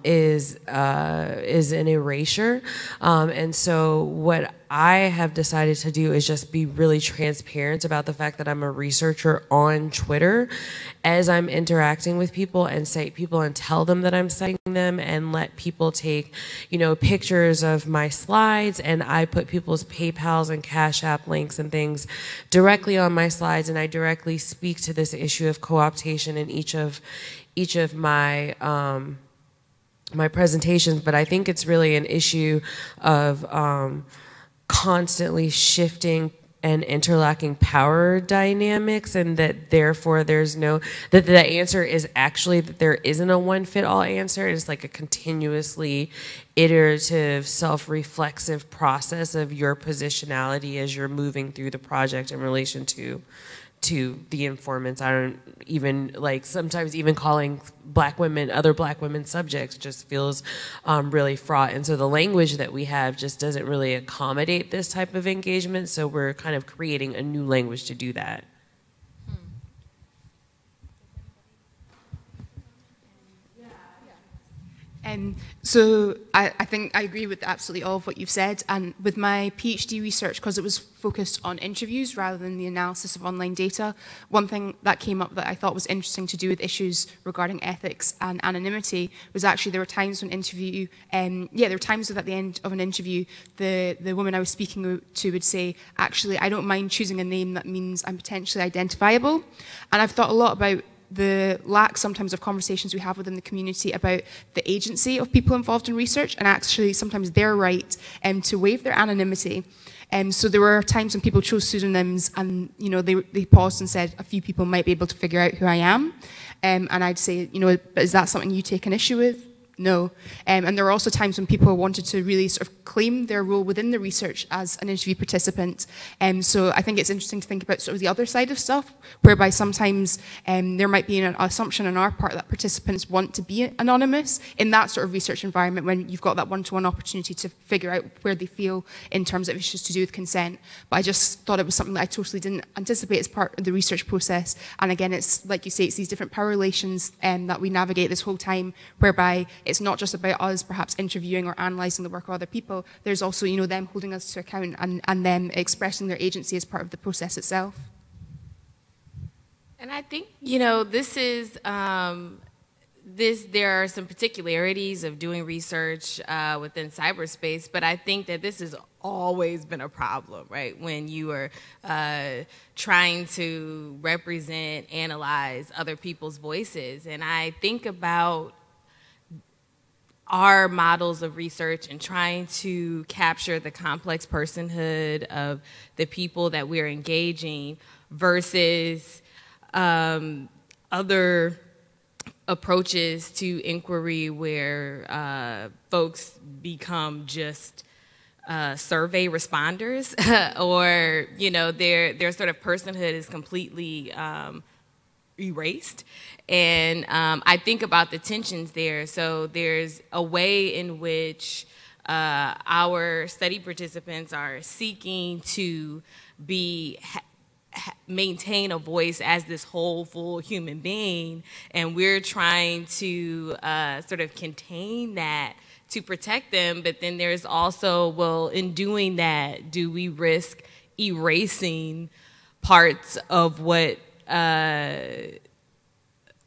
is an erasure. And so what I have decided to do is just be really transparent about the fact that I'm a researcher on Twitter as I'm interacting with people, and cite people and tell them that I'm citing them, and let people take, pictures of my slides, and I put people's PayPals and Cash App links and things directly on my slides, and I directly speak to this issue of co-optation in each of my my presentations. But I think it's really an issue of constantly shifting and interlocking power dynamics, and that therefore that the answer is actually that there isn't a one-fit-all answer. It's like a continuously iterative, self-reflexive process of your positionality as you're moving through the project in relation to the informants. I don't even, sometimes even calling other black women subjects just feels really fraught. And so the language that we have just doesn't really accommodate this type of engagement. So we're kind of creating a new language to do that. So I think I agree with absolutely all of what you've said. And with my PhD research, because it was focused on interviews rather than the analysis of online data, one thing that came up that I thought was interesting to do with issues regarding ethics and anonymity was actually there were times when at the end of an interview, the woman I was speaking to would say, actually, I don't mind choosing a name that means I'm potentially identifiable. And I've thought a lot about the lack sometimes of conversations we have within the community about the agency of people involved in research, and actually sometimes their right to waive their anonymity. So there were times when people chose pseudonyms, and they paused and said a few people might be able to figure out who I am, and I'd say, is that something you take an issue with? No. And there were also times when people wanted to really sort of claim their role within the research as an interview participant. So I think it's interesting to think about sort of the other side of stuff, whereby sometimes there might be an assumption on our part that participants want to be anonymous in that sort of research environment when you've got that one-to-one opportunity to figure out where they feel in terms of issues to do with consent. But I just thought it was something that I totally didn't anticipate as part of the research process. And again, it's like you say, it's these different power relations that we navigate this whole time, whereby it's not just about us perhaps interviewing or analysing the work of other people. There's also, them holding us to account and them expressing their agency as part of the process itself. And I think, this is, there are some particularities of doing research within cyberspace, but I think that this has always been a problem, right? When you are trying to represent, analyze other people's voices. And I think about our models of research and trying to capture the complex personhood of the people that we're engaging versus other approaches to inquiry where folks become just survey responders or, their sort of personhood is completely erased. And I think about the tensions there. So there's a way in which our study participants are seeking to maintain a voice as this whole, full human being, and we're trying to sort of contain that to protect them. But then there's also, well, in doing that, do we risk erasing parts of what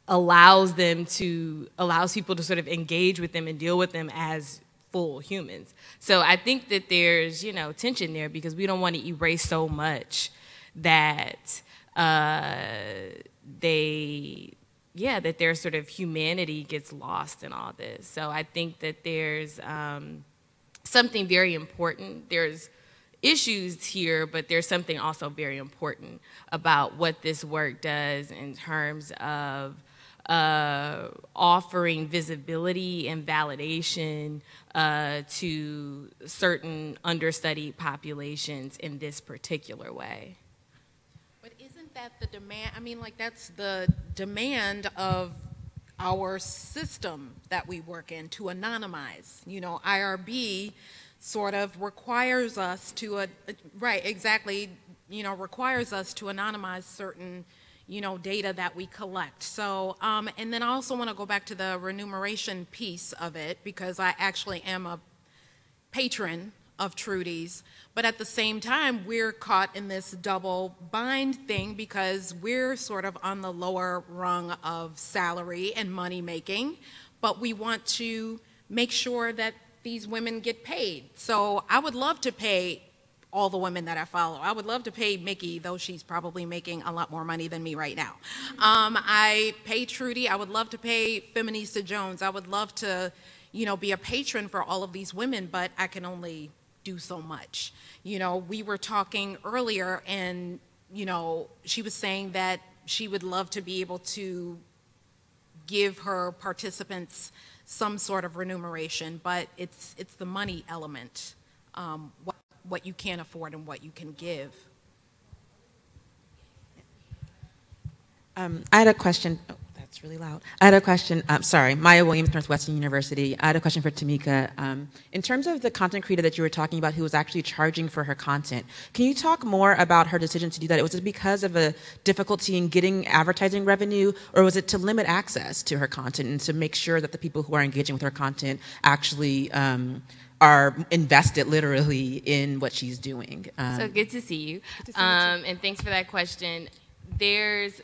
allows people to sort of engage with them and deal with them as full humans? So I think that there's, tension there, because we don't want to erase so much that that their sort of humanity gets lost in all this. So I think that there's something very important. There's issues here, but there's something also very important about what this work does in terms of offering visibility and validation to certain understudied populations in this particular way. But isn't that the demand? I mean, like, that's the demand of our system that we work in, to anonymize. IRB sort of requires us to, requires us to anonymize certain, data that we collect. So, and then I also want to go back to the remuneration piece of it, because I actually am a patron of Trudy's, but at the same time, we're caught in this double bind thing, because we're sort of on the lower rung of salary and money making, but we want to make sure that these women get paid. So I would love to pay all the women that I follow. I would love to pay Mickey, though she's probably making a lot more money than me right now. I pay Trudy. I would love to pay Feminista Jones. I would love to, be a patron for all of these women, but I can only do so much. We were talking earlier, and, she was saying that she would love to be able to give her participants some sort of remuneration, but it's the money element, what you can afford and what you can give. I had a question. Oh, that's really loud. I had a question. Sorry, Maya Williams, Northwestern University. I had a question for Timeka. In terms of the content creator that you were talking about who was actually charging for her content, can you talk more about her decision to do that? Was it because of a difficulty in getting advertising revenue, or was it to limit access to her content and to make sure that the people who are engaging with her content actually are invested literally in what she's doing? So good to see you. And thanks for that question.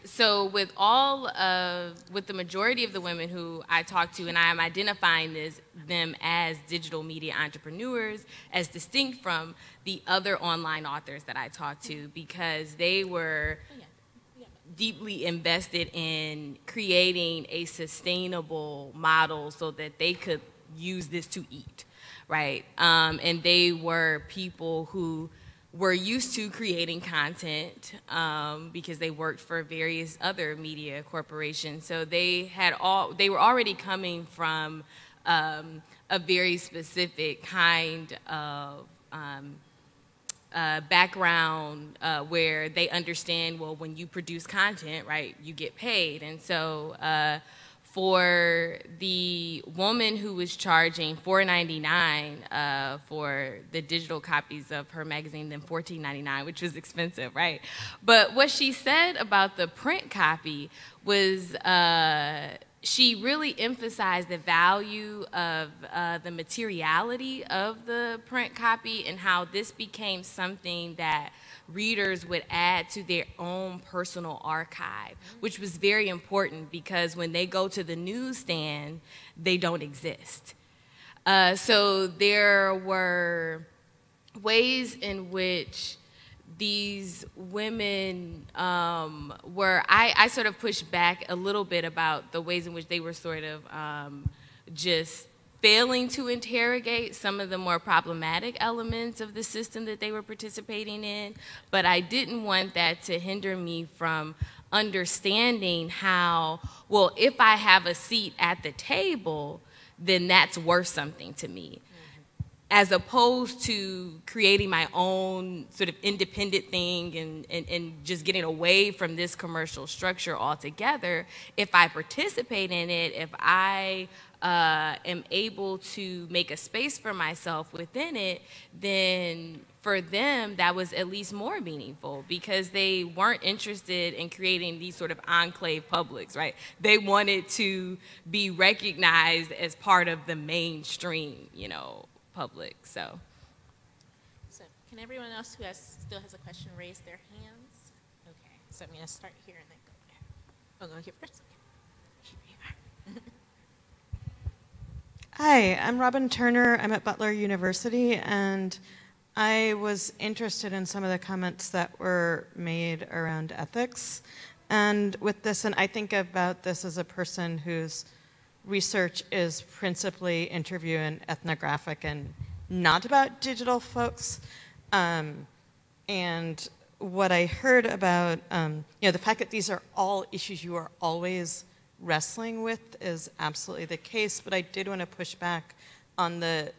So with the majority of the women who I talk to, and I am identifying them as digital media entrepreneurs, as distinct from the other online authors that I talk to, because they were deeply invested in creating a sustainable model so that they could use this to eat, right? And they were people who were used to creating content because they worked for various other media corporations. So they were already coming from a very specific kind of background where they understand, well, when you produce content, right, you get paid. And so for the woman who was charging $4.99 for the digital copies of her magazine, then $14.99, which was expensive, right? But what she said about the print copy was she really emphasized the value of the materiality of the print copy and how this became something that readers would add to their own personal archive, which was very important because when they go to the newsstand, they don't exist. So there were ways in which these women I sort of pushed back a little bit about the ways in which they were sort of just failing to interrogate some of the more problematic elements of the system that they were participating in, but I didn't want that to hinder me from understanding how, well, if I have a seat at the table, then that's worth something to me, as opposed to creating my own sort of independent thing and just getting away from this commercial structure altogether. If I participate in it, if I am able to make a space for myself within it, then for them, that was at least more meaningful because they weren't interested in creating these sort of enclave publics, right? They wanted to be recognized as part of the mainstream, public, So can everyone else who still has a question raise their hands? Okay, so I'm going to start here and then go there. I'll go here first. Okay. Here you are. Hi, I'm Robin Turner. I'm at Butler University, and I was interested in some of the comments that were made around ethics. And with this, and I think about this as a person whose research is principally interview and ethnographic and not about digital folks. And what I heard about, the fact that these are all issues you are always wrestling with is absolutely the case, but I did want to push back on the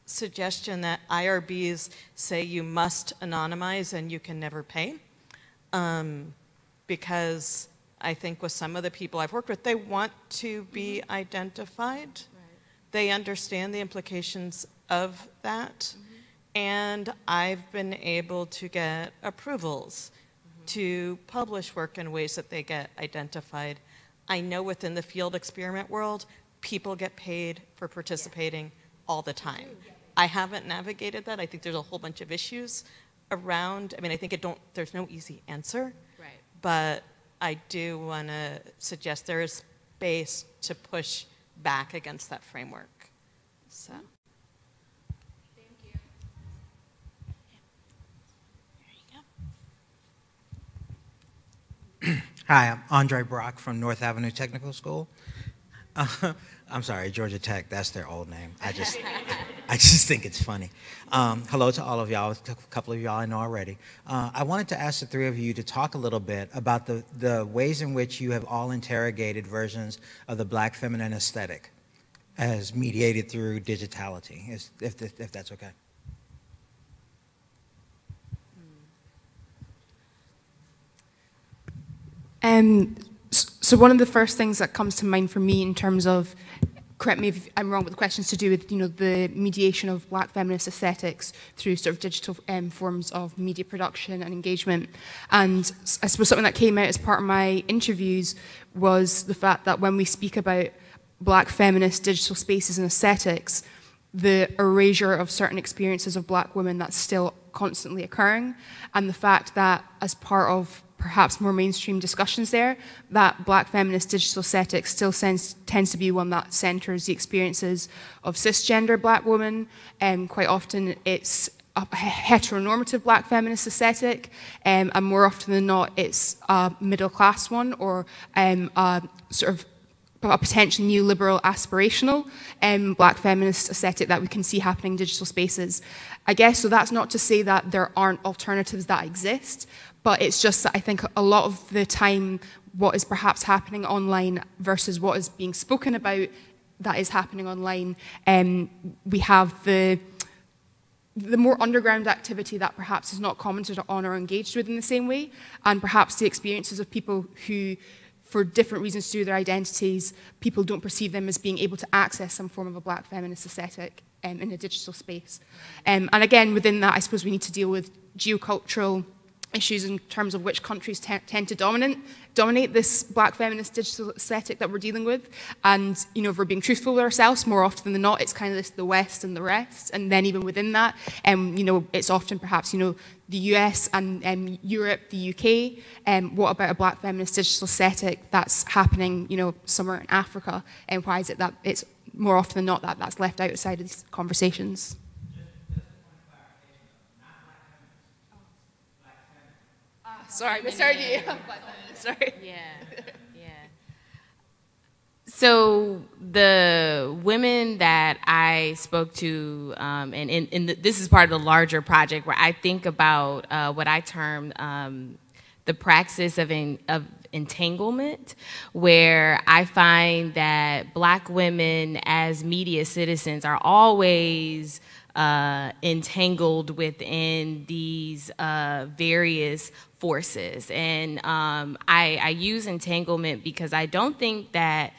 suggestion that IRBs say you must anonymize and you can never pay. Because I think with some of the people I've worked with, they want to be identified. Right. They understand the implications of that. And I've been able to get approvals to publish work in ways that they get identified. I know within the field experiment world, people get paid for participating all the time. I haven't navigated that. I think there's a whole bunch of issues around. I mean, I think there's no easy answer. Right. But I do want to suggest there is space to push back against that framework. So. Hi, I'm Andre Brock from North Avenue Technical School. I'm sorry, Georgia Tech, that's their old name. I just think it's funny. Hello to all of y'all, a couple of y'all I know already. I wanted to ask the three of you to talk a little bit about the ways in which you have all interrogated versions of the Black feminine aesthetic as mediated through digitality, if that's okay. So one of the first things that comes to mind for me in terms of, correct me if I'm wrong, but the questions to do with the mediation of Black feminist aesthetics through sort of digital forms of media production and engagement. And I suppose something that came out as part of my interviews was the fact that when we speak about Black feminist digital spaces and aesthetics, the erasure of certain experiences of Black women that's still constantly occurring, and the fact that as part of perhaps more mainstream discussions there, that Black feminist digital aesthetics still tends to be one that centres the experiences of cisgender Black women, and quite often it's a heteronormative Black feminist aesthetic, and more often than not it's a middle class one, or a sort of a potential new liberal aspirational Black feminist aesthetic that we can see happening in digital spaces. I guess, so that's not to say that there aren't alternatives that exist, but it's just that I think a lot of the time what is perhaps happening online versus what is being spoken about that is happening online, we have the more underground activity that perhaps is not commented on or engaged with in the same way, and perhaps the experiences of people who, for different reasons to do their identities, people don't perceive them as being able to access some form of a Black feminist aesthetic in a digital space. And again, within that, I suppose we need to deal with geocultural issues in terms of which countries tend to dominate this Black feminist digital aesthetic that we're dealing with. And, if we're being truthful with ourselves, more often than not, it's kind of this, the West and the rest. And then even within that, it's often perhaps, the US and Europe, the UK. What about a Black feminist digital aesthetic that's happening, somewhere in Africa? And why is it that it's more often than not that's left outside of these conversations? Sorry, misheard you. Sorry. Yeah. So the women that I spoke to, this is part of the larger project where I think about what I term the praxis of entanglement, where I find that Black women as media citizens are always entangled within these various forces. And I use entanglement because I don't think that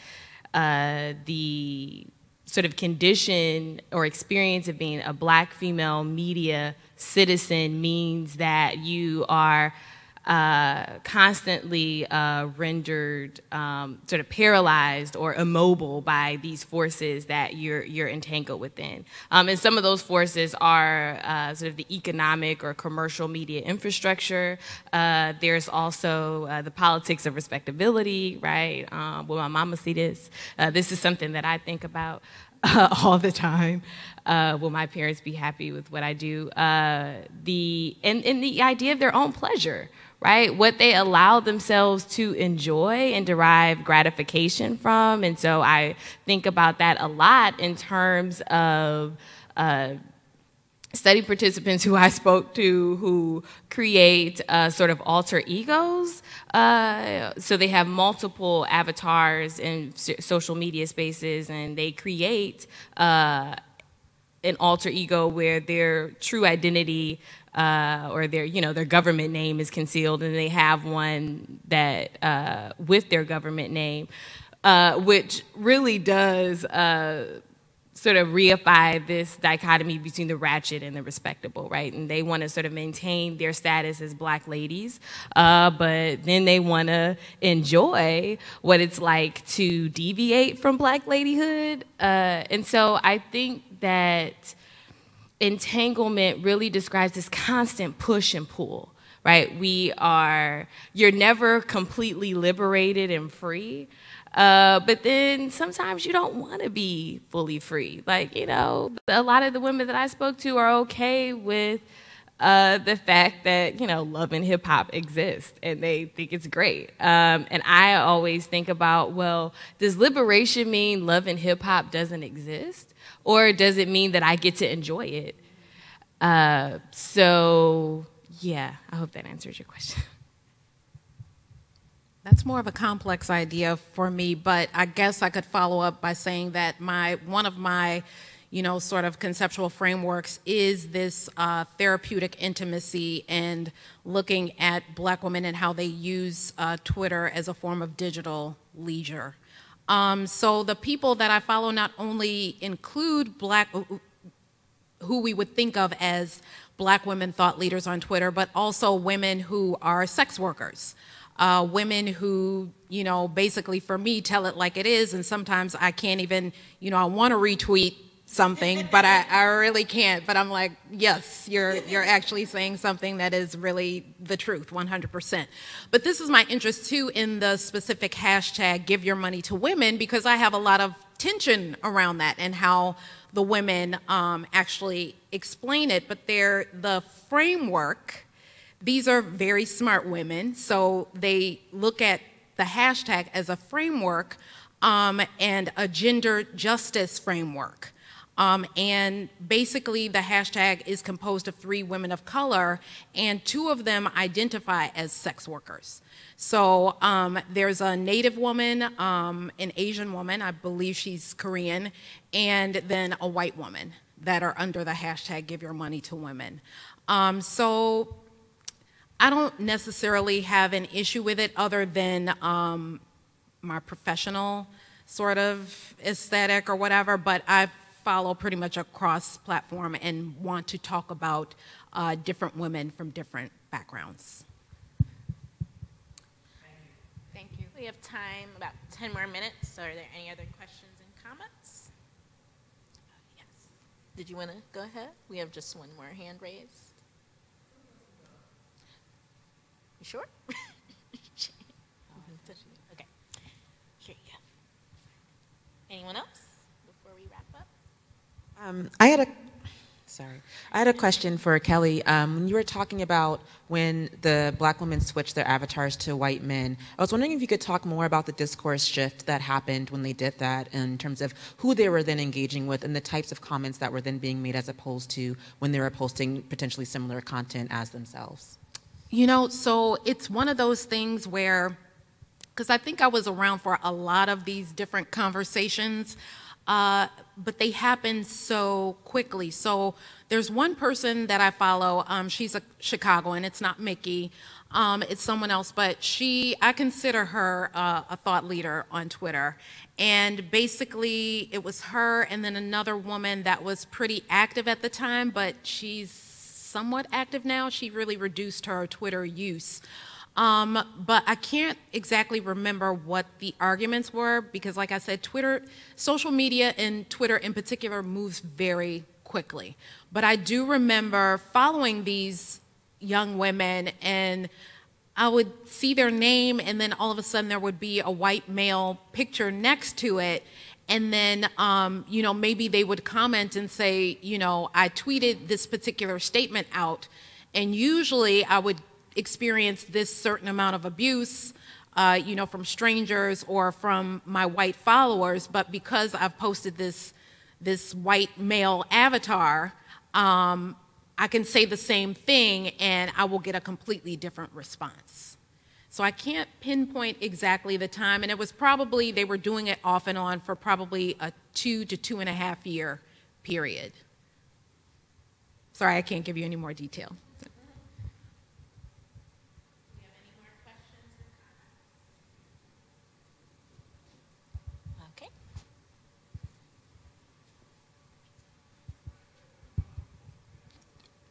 the sort of condition or experience of being a Black female media citizen means that you are constantly rendered sort of paralyzed or immobile by these forces that you're entangled within. And some of those forces are sort of the economic or commercial media infrastructure. There's also the politics of respectability, right? Will my mama see this? This is something that I think about all the time. Will my parents be happy with what I do? And the idea of their own pleasure, right? What they allow themselves to enjoy and derive gratification from. And so I think about that a lot in terms of study participants who I spoke to who create sort of alter egos. So they have multiple avatars in social media spaces, and they create an alter ego where their true identity or their government name is concealed, and they have one that with their government name, which really does sort of reify this dichotomy between the ratchet and the respectable, right? And they want to sort of maintain their status as Black ladies, but then they want to enjoy what it's like to deviate from Black ladyhood. And so I think that entanglement really describes this constant push and pull, right? You're never completely liberated and free, but then sometimes you don't want to be fully free. Like, a lot of the women that I spoke to are okay with the fact that, love and hip hop exist, and they think it's great. And I always think about, well, does liberation mean love and hip hop doesn't exist? Or does it mean that I get to enjoy it? So, yeah, I hope that answers your question. That's more of a complex idea for me, but I guess I could follow up by saying that one of my, sort of conceptual frameworks is this therapeutic intimacy and looking at Black women and how they use Twitter as a form of digital leisure. So the people that I follow not only include who we would think of as Black women thought leaders on Twitter, but also women who are sex workers, women who, basically for me tell it like it is, and sometimes I can't even, I want to retweet something, but I really can't. But I'm like, yes, you're actually saying something that is really the truth, 100%. But this is my interest too in the specific hashtag "Give Your Money to Women," because I have a lot of tension around that and how the women actually explain it. But the framework. These are very smart women, so they look at the hashtag as a framework and a gender justice framework. And basically the hashtag is composed of 3 women of color, and 2 of them identify as sex workers. So there's a Native woman, an Asian woman, I believe she's Korean, and then a white woman that are under the hashtag "Give Your Money to Women." So I don't necessarily have an issue with it other than my professional sort of aesthetic or whatever, but I follow pretty much across platform and want to talk about different women from different backgrounds. Thank you. We have time, about 10 more minutes. So are there any other questions and comments? Yes. Did you want to go ahead? We have just one more hand raised. You sure? Okay. Here you go. Anyone else before we wrap up? I had a question for Kelly. When you were talking about when the Black women switched their avatars to white men, I was wondering if you could talk more about the discourse shift that happened when they did that in terms of who they were then engaging with and the types of comments that were then being made as opposed to when they were posting potentially similar content as themselves. So it's one of those things where, because I think I was around for a lot of these different conversations, but they happen so quickly. So there's one person that I follow, she's a Chicagoan, it's not Mickey, It's someone else, but I consider her a thought leader on Twitter. And basically, it was her and then another woman that was pretty active at the time, but she's somewhat active now. She really reduced her Twitter use. But I can't exactly remember what the arguments were because, like I said, social media and Twitter in particular moves very quickly. But I do remember following these young women, and I would see their name, and then all of a sudden there would be a white male picture next to it, and then maybe they would comment and say, I tweeted this particular statement out, and usually I would experience this certain amount of abuse, from strangers or from my white followers, but because I've posted this white male avatar, I can say the same thing and I will get a completely different response. So I can't pinpoint exactly the time, and it was probably, they were doing it off and on for probably a 2 to 2.5 year period. Sorry, I can't give you any more detail.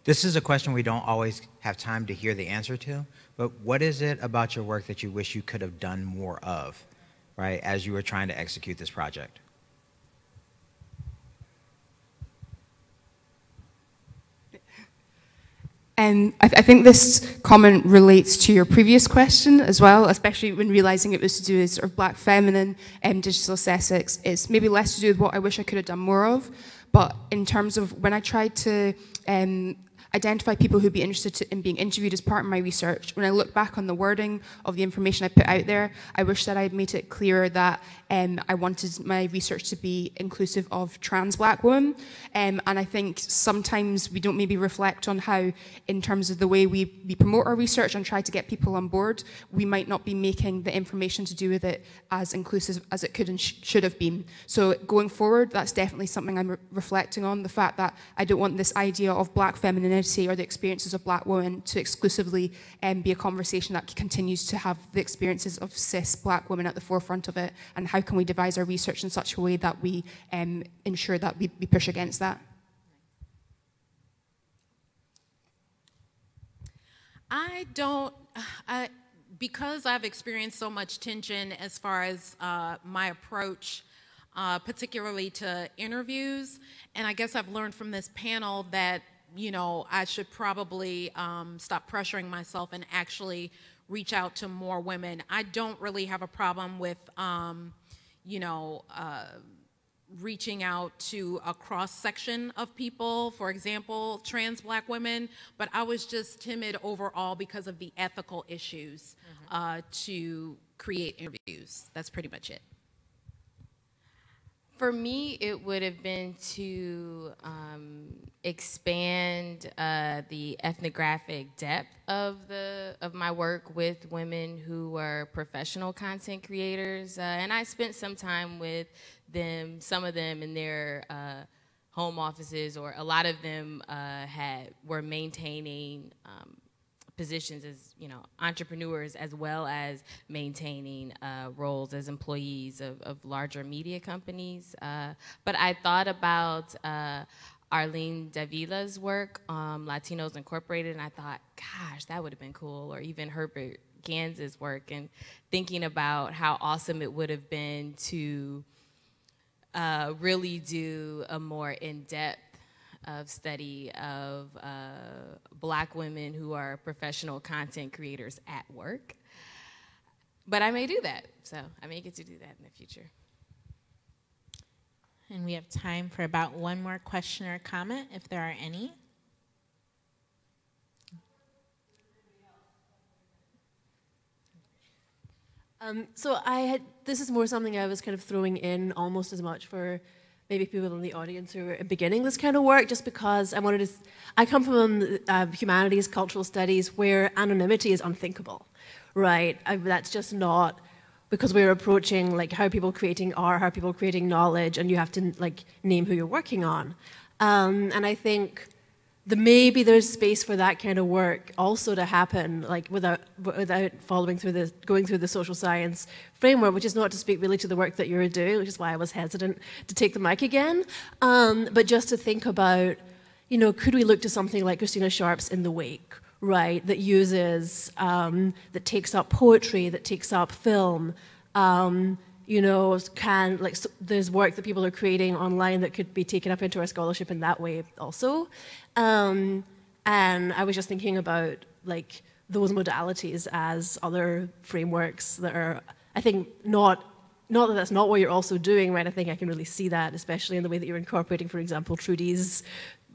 This is a question we don't always have time to hear the answer to, but what is it about your work that you wish you could have done more of, right, as you were trying to execute this project? I think this comment relates to your previous question as well, especially when realizing it was to do with sort of black feminine digital aesthetics. It's maybe less to do with what I wish I could have done more of, but in terms of when I tried to identify people who'd be interested in being interviewed as part of my research, when I look back on the wording of the information I put out there, I wish that I'd made it clearer that I wanted my research to be inclusive of trans black women. And I think sometimes we don't maybe reflect on how, in terms of the way we promote our research and try to get people on board, we might not be making the information to do with it as inclusive as it could and should have been. So going forward, that's definitely something I'm reflecting on, the fact that I don't want this idea of black femininity or the experiences of black women to exclusively be a conversation that continues to have the experiences of cis black women at the forefront of it, and how can we devise our research in such a way that we ensure that we push against that. Because I've experienced so much tension as far as my approach, particularly to interviews, and I guess I've learned from this panel that I should probably stop pressuring myself and actually reach out to more women. I don't really have a problem with, reaching out to a cross-section of people, for example, trans black women, but I was just timid overall because of the ethical issues to create interviews. That's pretty much it. For me, it would have been to expand the ethnographic depth of my work with women who were professional content creators, and I spent some time with them, some of them in their home offices, or a lot of them were maintaining positions as entrepreneurs, as well as maintaining roles as employees of larger media companies. But I thought about Arlene Davila's work, Latinos Incorporated, and I thought, gosh, that would have been cool. Or even Herbert Gans's work, and thinking about how awesome it would have been to really do a more in-depth study of black women who are professional content creators at work. But I may do that, so I may get to do that in the future. And we have time for about one more question or comment, if there are any. So this is more something I was kind of throwing in almost as much for maybe people in the audience who are beginning this kind of work, just because I come from humanities, cultural studies, where anonymity is unthinkable, right? That's just not, because we're approaching like how are people creating art, how are people creating knowledge, and you have to like name who you're working on. And I think maybe there's space for that kind of work also to happen, like without going through the social science framework, which is not to speak really to the work that you're doing, which is why I was hesitant to take the mic again, but just to think about, could we look to something like Christina Sharp's In the Wake, right, that uses, that takes up poetry, that takes up film, there's work that people are creating online that could be taken up into our scholarship in that way also. And I was just thinking about like those modalities as other frameworks that are, I think, not that that's not what you're also doing, right? I think I can really see that, especially in the way that you're incorporating, for example, Trudy's,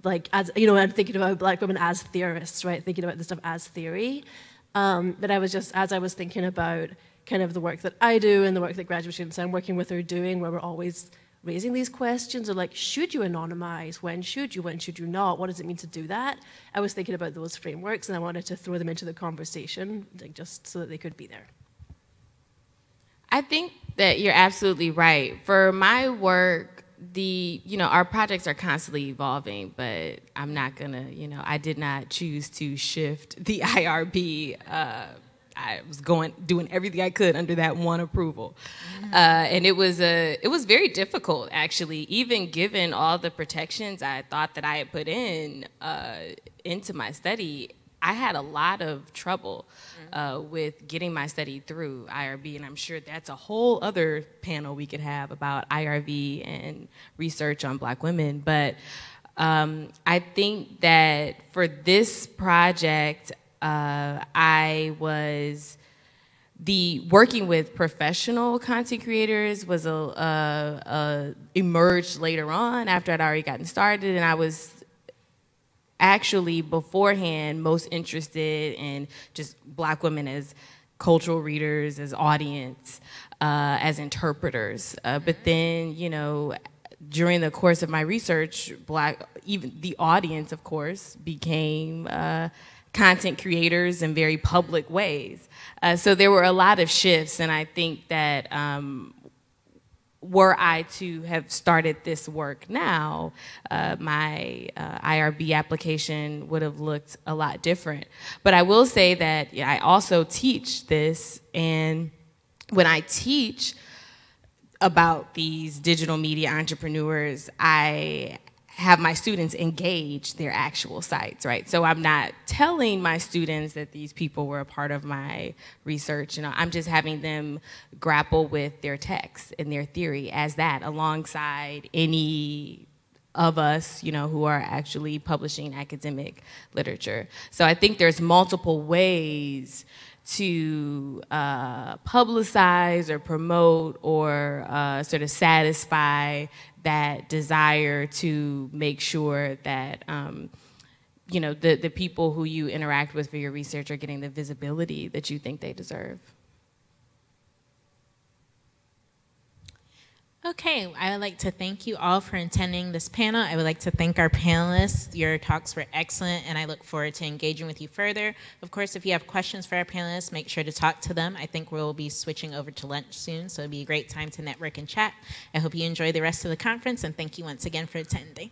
like, as, I'm thinking about Black women as theorists, right? Thinking about this stuff as theory. But I was just, as I was thinking about kind of the work that I do and the work that graduate students I'm working with are doing, where we're always raising these questions of like, should you anonymize? When should you not? What does it mean to do that? I was thinking about those frameworks and I wanted to throw them into the conversation, like, just so that they could be there. I think that you're absolutely right. For my work, our projects are constantly evolving, but I'm not gonna, I did not choose to shift the IRB. I was doing everything I could under that one approval, and it was very difficult, actually. Even given all the protections I thought that I had put into my study, I had a lot of trouble with getting my study through IRB, and I'm sure that's a whole other panel we could have about IRB and research on Black women. But I think that for this project, I was working with professional content creators was emerged later on after I'd already gotten started, and I was actually beforehand most interested in just Black women as cultural readers, as audience, as interpreters. But then, during the course of my research, even the audience, of course, became content creators in very public ways. So there were a lot of shifts, and I think that were I to have started this work now, my IRB application would have looked a lot different. But I will say that I also teach this, and when I teach about these digital media entrepreneurs, I have my students engage their actual sites, right? So I'm not telling my students that these people were a part of my research. I'm just having them grapple with their text and their theory as that, alongside any of us, who are actually publishing academic literature. So I think there's multiple ways to publicize or promote or sort of satisfy that desire to make sure that the people who you interact with for your research are getting the visibility that you think they deserve. Okay, I would like to thank you all for attending this panel. I would like to thank our panelists. Your talks were excellent, and I look forward to engaging with you further. Of course, if you have questions for our panelists, make sure to talk to them. I think we'll be switching over to lunch soon, so it'll be a great time to network and chat. I hope you enjoy the rest of the conference, and thank you once again for attending.